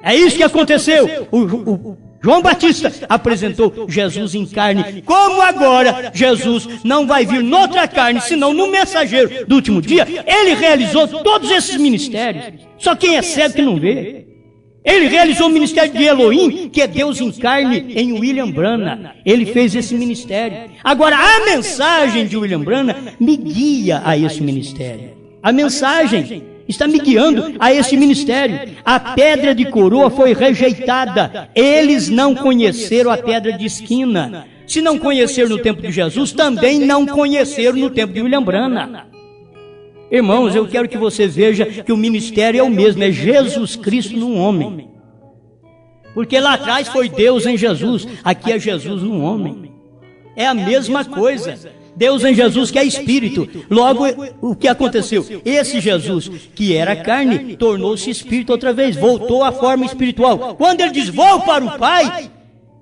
É isso que aconteceu. O João Batista apresentou Jesus em carne. Como agora Jesus não vai vir noutra carne, senão no mensageiro do último dia, ele realizou todos esses ministérios. Só quem é cego que não vê. Ele realizou o ministério de Elohim, que é Deus em carne, em William Branham. Ele fez esse ministério. Agora, a mensagem de William Branham me guia a esse ministério. A mensagem está me guiando a esse ministério. A pedra de coroa foi rejeitada. Eles não conheceram a pedra de esquina. Se não conheceram no tempo de Jesus, também não conheceram no tempo de William Branham. Irmãos, eu quero que você veja que o ministério é o mesmo, é Jesus Cristo num homem. Porque lá atrás foi Deus em Jesus, aqui é Jesus num homem. É a mesma coisa. Deus em Jesus que é Espírito. Logo, o que aconteceu? Esse Jesus que era carne, tornou-se Espírito outra vez, voltou à forma espiritual. Quando ele diz, vou para o Pai,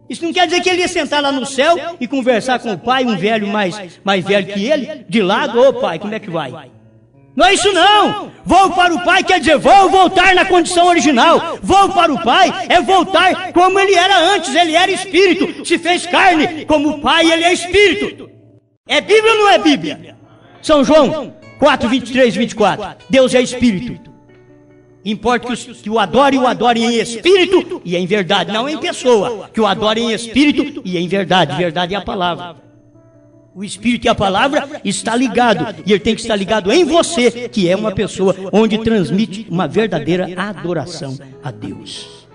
isso não quer dizer que ele ia sentar lá no céu e conversar com o Pai, um velho mais velho que ele, de lado, ô Pai, como é que vai? Não é isso não. Vou para o Pai quer dizer, vou voltar na condição original. Vou para o Pai é voltar como ele era antes. Ele era Espírito, se fez carne. Como o Pai, ele é Espírito. É Bíblia ou não é Bíblia? São João 4, 23 e 24. Deus é Espírito. Importa que o adorem em Espírito e em verdade. Não em pessoa. Que o adorem em Espírito e em verdade. Verdade é a palavra. O Espírito e a palavra está ligado, e ele tem que estar ligado em você, que é uma pessoa onde transmite uma verdadeira adoração a Deus.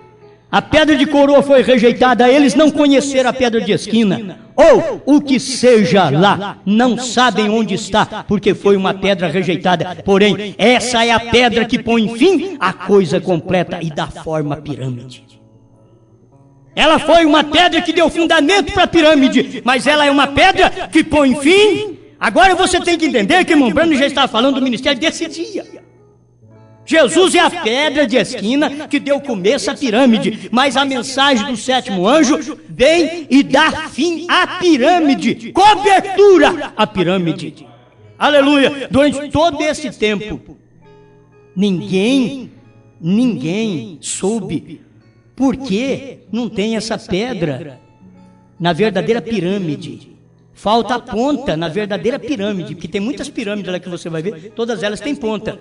A pedra de coroa foi rejeitada, eles não conheceram a pedra de esquina, ou o que seja lá, não sabem onde está, porque foi uma pedra rejeitada. Porém, essa é a pedra que põe fim à coisa completa e dá forma à pirâmide. Ela foi uma pedra que deu fundamento para a pirâmide, mas ela é uma pedra que põe fim. Agora você tem que entender que irmão Branham já está falando do ministério desse dia. Jesus é a pedra de esquina que deu começo à pirâmide, mas a mensagem do 7º anjo vem e dá fim à pirâmide, cobertura à pirâmide. Aleluia! Durante todo esse tempo, ninguém soube por que não tem essa pedra na verdadeira pirâmide. Falta a ponta na verdadeira pirâmide, porque tem muitas pirâmides lá que você vai ver, todas elas têm ponta.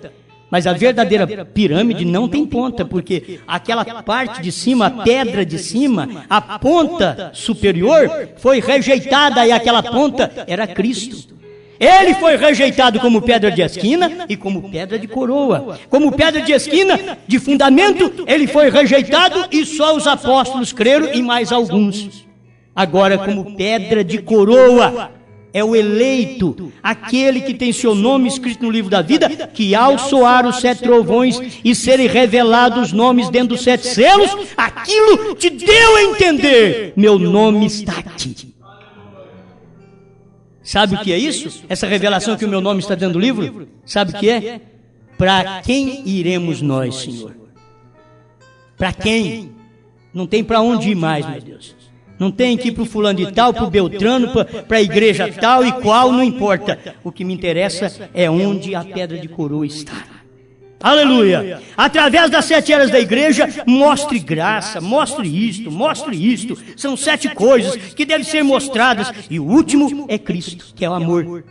Mas a verdadeira pirâmide não tem ponta, porque aquela parte de cima, a pedra de cima, a ponta superior foi rejeitada e aquela ponta era Cristo. Ele foi rejeitado como pedra de esquina e como pedra de coroa. Como pedra de esquina, de fundamento, ele foi rejeitado e só os apóstolos creram e mais alguns. Agora, como pedra de coroa, é o eleito, aquele que tem seu nome escrito no livro da vida, que ao soar os 7 trovões e serem revelados os nomes dentro dos 7 selos, aquilo te deu a entender, meu nome está aqui. Sabe o que é isso? Essa revelação que o meu nome está dentro do livro? Sabe o que é? Para quem iremos nós, Senhor? Para quem? Não tem para onde ir mais, meu Deus. Não tem que ir para o fulano de tal, para o Beltrano, para a igreja tal e qual, não importa. O que me interessa é onde a pedra de coroa está. Aleluia! Através das 7 eras da igreja, mostre graça, mostre isto. São 7 coisas que devem ser mostradas. E o último é Cristo, que é o amor.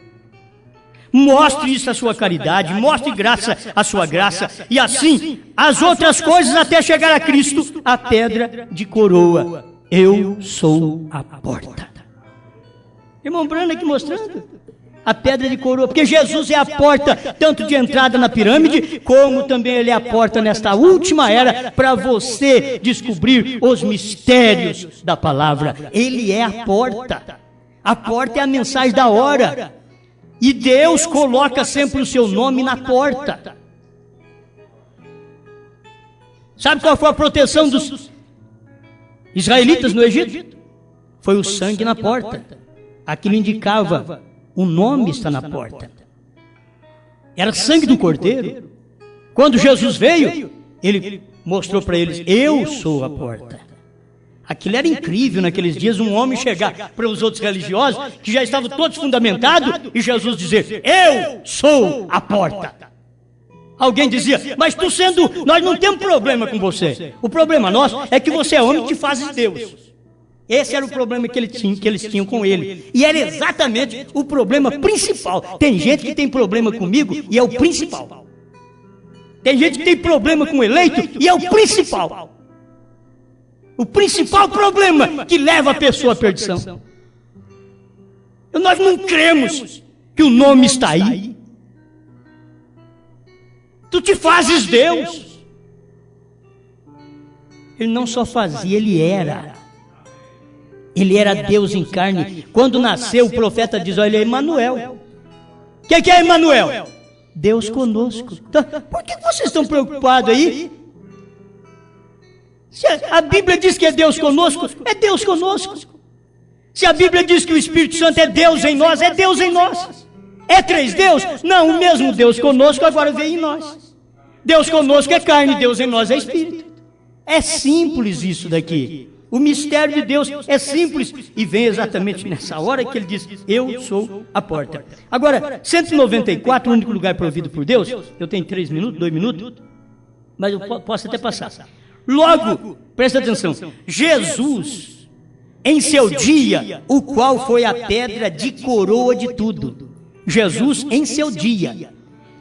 Mostre isso à sua caridade, mostre graça à sua graça. E assim, as outras coisas até chegar a Cristo, a pedra de coroa. Eu sou a porta. Irmão Branham aqui mostrando. A pedra de coroa, porque Jesus é a porta tanto de entrada na pirâmide, como também ele é a porta nesta última era para você descobrir os mistérios da palavra. Ele é a porta. A porta é a mensagem da hora. E Deus coloca sempre o seu nome na porta. Sabe qual foi a proteção dos israelitas no Egito? Foi o sangue na porta. Aquilo indicava, o nome está na porta. Era sangue do cordeiro. Quando Jesus veio, ele mostrou para eles, eu sou a porta. Aquilo era incrível naqueles dias, um homem chegar para os outros religiosos, que já estavam todos fundamentados, e Jesus dizer, eu sou a porta. Alguém dizia, mas tu sendo, nós não temos problema com você. O problema nosso é que você é homem que fazes Deus. Esse era o problema que eles tinham com ele. E era exatamente o problema principal. Tem gente que tem problema comigo e é o principal. Tem gente que tem problema com o eleito e é o principal. O principal problema que leva a pessoa à perdição. Nós não cremos que o nome está aí. Tu te fazes Deus. Ele não só fazia, ele era. Ele era Deus em carne. Quando nasceu, o profeta diz, olha, ele é Emanuel. O que é Emanuel? Deus conosco. Então, por que vocês estão preocupados aí? Se a Bíblia diz que é Deus conosco, é Deus conosco. Se a Bíblia diz que o Espírito Santo é Deus em nós, é Deus em nós. É três Deus? Não, o mesmo Deus conosco agora veio em nós. Deus conosco é carne, Deus em nós é Espírito. É simples isso daqui. O mistério de Deus é simples e vem exatamente nessa hora que ele diz, eu sou a porta. Agora, 194, o único lugar provido por Deus, eu tenho 3 minutos, 2 minutos, mas eu posso até passar. Logo, presta atenção, Jesus, em seu dia, o qual foi a pedra de coroa de tudo. Jesus, em seu dia,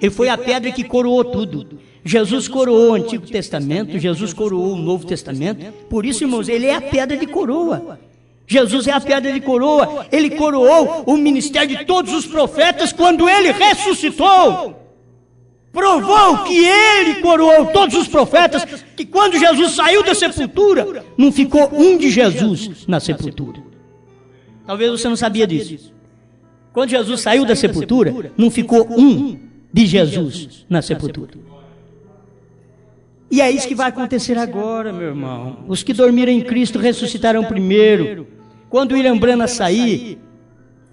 ele foi a pedra que coroou tudo. Jesus coroou o Antigo Testamento, Jesus coroou o Novo Testamento. Por isso, irmãos, ele é a pedra de coroa. Jesus é a pedra de coroa. Ele coroou o ministério de todos os profetas quando ele ressuscitou. Provou que ele coroou todos os profetas, que quando Jesus saiu da sepultura, não ficou um de Jesus na sepultura. Talvez você não sabia disso. Quando Jesus saiu da sepultura, não ficou um de Jesus na sepultura. E é isso que vai acontecer agora, meu irmão. Os que dormiram em Cristo ressuscitarão primeiro. Quando William Branham sair,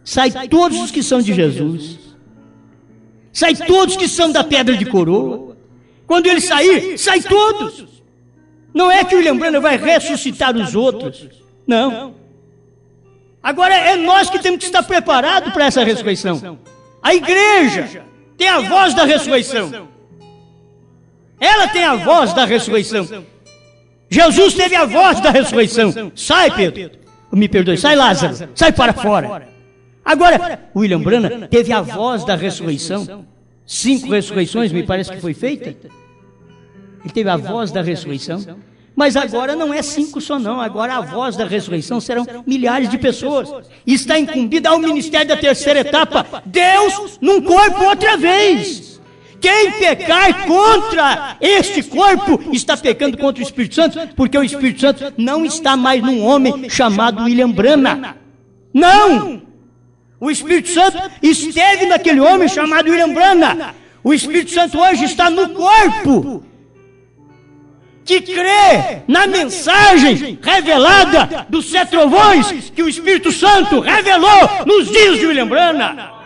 sai todos os que são de Jesus. Sai todos que são da pedra de coroa. Quando ele sair, sai todos. Não é que o William Branham vai ressuscitar os outros. Não. Agora é nós que temos que estar preparados para essa ressurreição. A igreja tem a voz da ressurreição. Ela tem a voz da ressurreição. Jesus teve a voz da ressurreição. Sai, Pedro. Me perdoe. Sai, Lázaro. Sai para fora. Agora, William Branham teve a voz da ressurreição. 5 ressurreições, me parece que foi feita. Ele teve a voz da ressurreição. Mas agora não é 5 só não. Agora a voz da ressurreição serão milhares de pessoas. E está incumbida ao ministério da terceira etapa. Deus num corpo outra vez. Quem pecar contra este corpo está pecando contra o Espírito Santo, porque o Espírito Santo não está mais num homem chamado William Branham. Não! O Espírito Santo esteve naquele homem chamado William Branham. O Espírito Santo hoje está no corpo que crê na mensagem revelada dos 7 trovões que o Espírito Santo revelou nos dias de William Branham.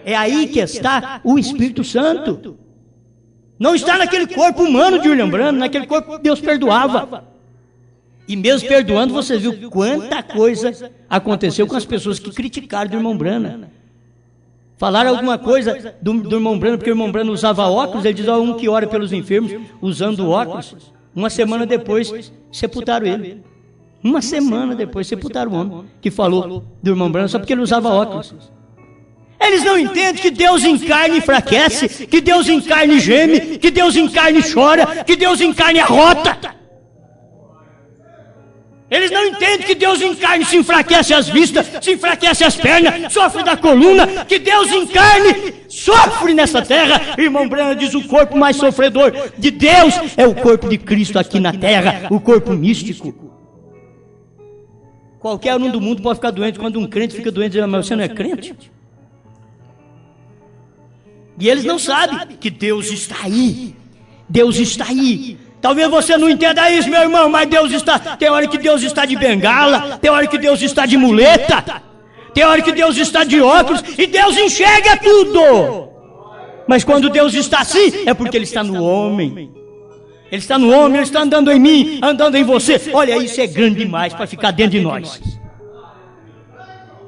É aí que está o Espírito Santo. Não está naquele corpo humano de William Branham, naquele corpo que Deus perdoava. E mesmo perdoando, você viu quanta coisa aconteceu com as pessoas que criticaram do irmão Branham. Falaram alguma coisa do irmão Branham, porque o irmão Branham usava óculos, ele diz, ó, um que ora pelos enfermos, usando óculos. Uma semana depois, sepultaram ele. Uma semana depois, sepultaram o homem que falou do irmão Branham, só porque ele usava óculos. Eles não entendem que Deus em carne enfraquece, que Deus em carne geme, que Deus em carne chora, que Deus em carne arrota. Eles não entendem que Deus em carne se enfraquece as vistas, se enfraquece as pernas, sofre da coluna, que Deus em carne sofre nessa terra. Irmão Branham diz, o corpo mais sofredor de Deus é o corpo de Cristo aqui na terra, o corpo místico. Qualquer um do mundo pode ficar doente. Quando um crente fica doente, diz, mas você não é crente? E eles não sabem que Deus está aí. Deus está aí. Talvez você não entenda isso, meu irmão, mas Deus está. Tem hora que Deus está de bengala, tem hora que Deus está de muleta, tem hora que Deus está de óculos, e Deus enxerga tudo. Mas quando Deus está assim, é porque Ele está no homem. Ele está no homem, Ele está andando em mim, andando em você. Olha, isso é grande demais para ficar dentro de nós.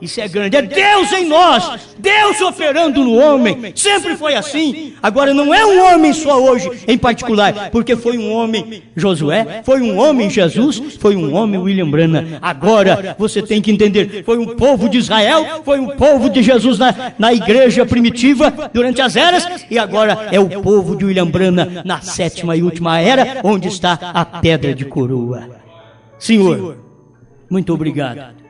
Isso é grande, é Deus em nós, Deus operando no homem, sempre foi assim. Agora não é um homem só hoje em particular, porque foi um homem Josué, foi um homem Jesus, foi um homem William Branham. Agora você tem que entender, foi um povo de Israel, foi um povo de Jesus na igreja primitiva durante as eras, e agora é o povo de William Branham na 7ª e última era, onde está a pedra de coroa. Senhor, muito obrigado.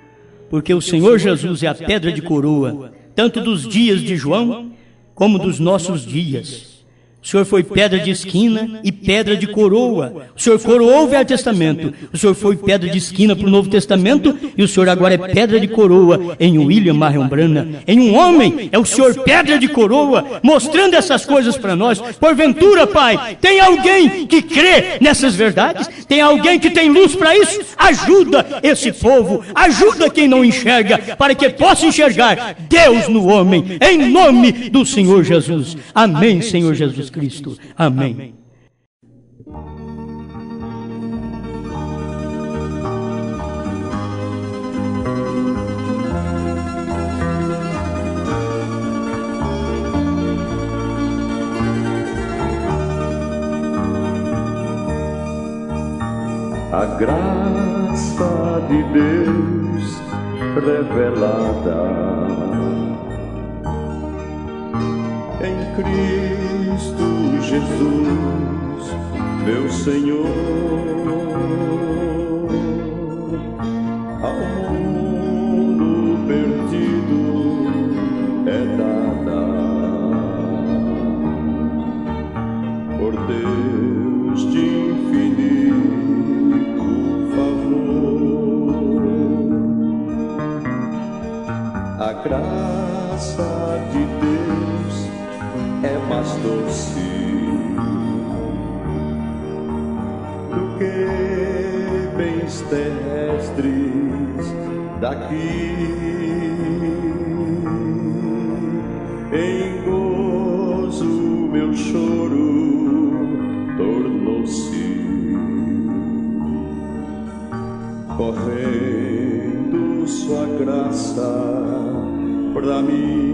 Porque o Senhor Jesus é a pedra de coroa, tanto dos dias de João, como dos nossos dias. O Senhor foi pedra de esquina e pedra de coroa. O Senhor coroou o Velho Testamento. O Senhor foi pedra de esquina para o Novo Testamento. E o Senhor agora é pedra de coroa em William Marion Branham. Em um homem, é o Senhor pedra de coroa, mostrando essas coisas para nós. Porventura, Pai, tem alguém que crê nessas verdades? Tem alguém que tem luz para isso? Ajuda esse povo. Ajuda quem não enxerga, para que possa enxergar Deus no homem. Em nome do Senhor Jesus. Amém, Senhor Jesus Cristo. Amém. A graça de Deus revelada em Cristo Jesus, meu Senhor, ao mundo perdido é dada por Deus de infinito favor. A graça de Deus é mais doce do que bens terrestres daqui. Em gozo meu choro tornou-se, correndo sua graça pra mim.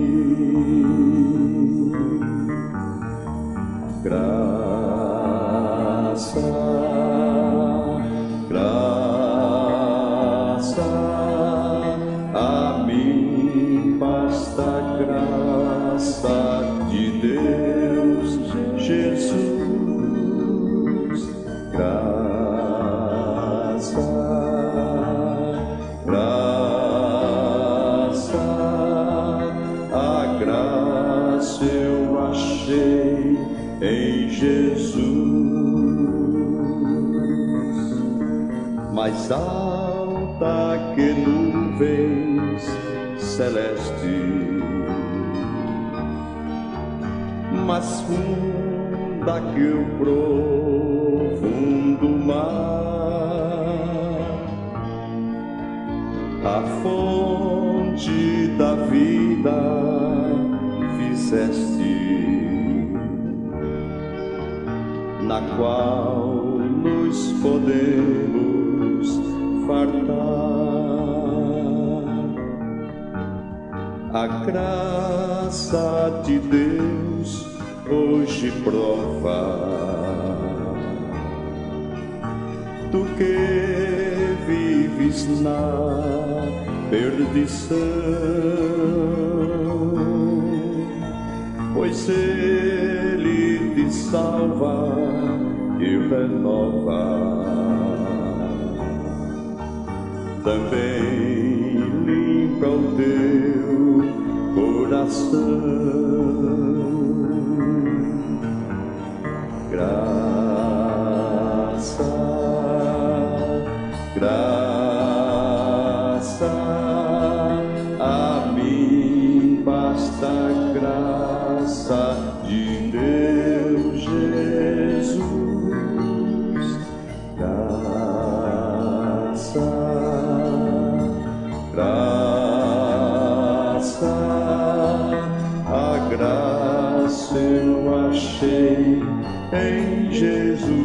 Graça, graça, a mim basta graça de Deus, Jesus. Graça, graça, a graça eu achei em Jesus, mais alta que nuvens celestes, mais funda que o profundo mar, a fonte da vida fizeste, na qual nos podemos fartar. A graça de Deus hoje prova, tu que vives na perdição, pois Ele te salva e renova, também limpa o teu coração. Graça, graça, a mim basta graça de Deus Jesus, graça, graça, a graça eu achei em Jesus.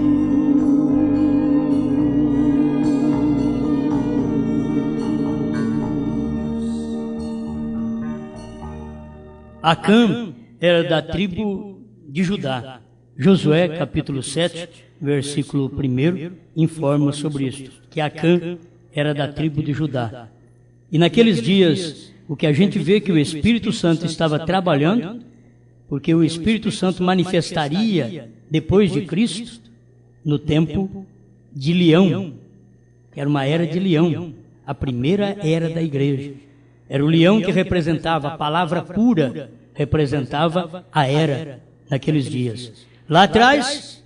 Acã era da tribo de Judá. Josué, capítulo 7, versículo 1, informa sobre isso, que Acã era da tribo de Judá. E naqueles dias, o que a gente vê que o Espírito Santo estava trabalhando, porque o Espírito Santo manifestaria depois de Cristo, no tempo de Leão, que era uma era de Leão, a primeira era da igreja. Era o leão que representava a palavra pura, representava a era naqueles dias. Lá atrás,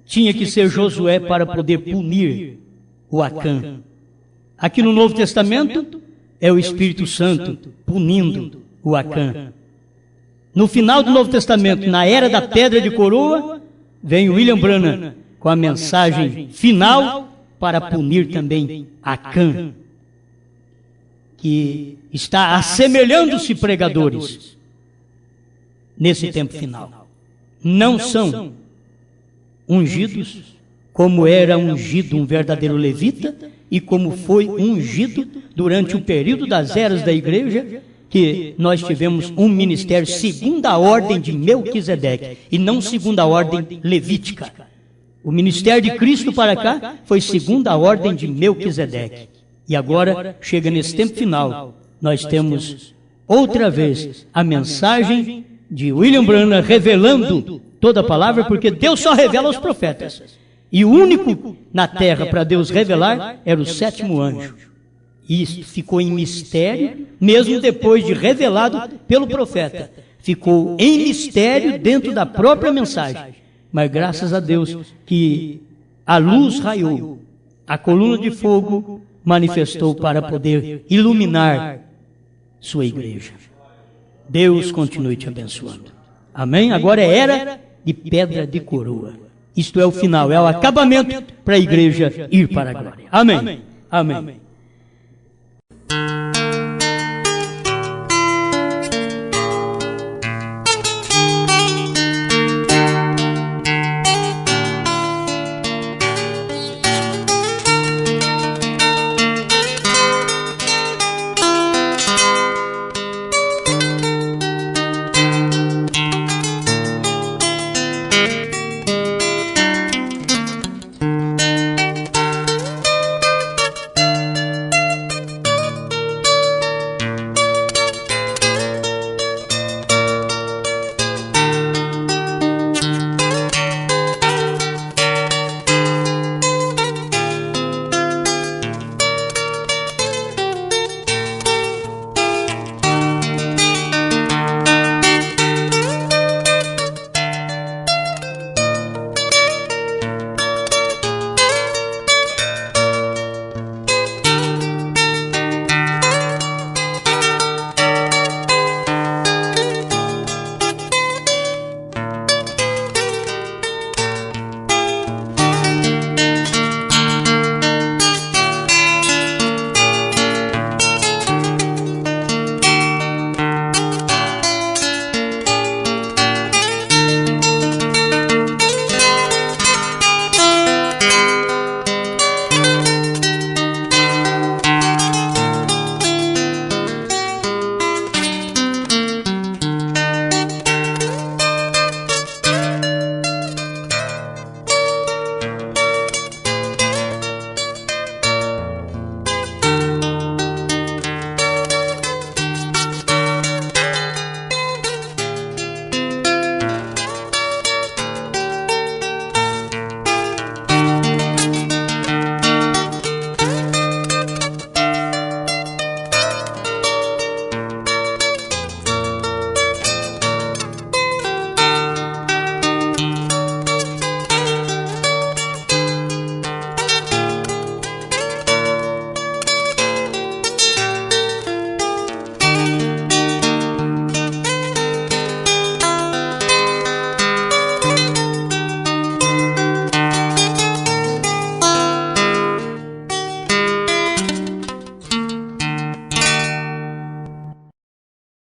tinha que ser Josué para poder punir o Acã. Aqui no Novo Testamento, é o Espírito Santo punindo o Acã. No final do Novo Testamento, na era da pedra de coroa, vem William Branham com a mensagem final para punir também Acã, que está assemelhando-se pregadores nesse tempo final. Não são ungidos como era ungido um verdadeiro levita e como foi ungido durante o período das eras da igreja, que nós tivemos um ministério segundo a ordem de Melquisedeque e não segundo a ordem levítica. O ministério de Cristo para cá foi segundo a ordem de Melquisedeque. E agora, chega nesse tempo final, nós temos outra vez a mensagem de William Branham revelando toda a palavra, porque Deus só revela aos profetas. E o único na terra para Deus revelar era o sétimo anjo. E isso ficou em mistério, mesmo depois de revelado pelo profeta. Ficou em mistério dentro da própria mensagem. Mas graças a Deus que a luz raiou, a coluna de fogo manifestou para poder iluminar sua igreja. Deus continue te abençoando. Amém? Agora é era de pedra de coroa. Isto é o final, é o acabamento para a igreja ir para a glória. Amém. Amém.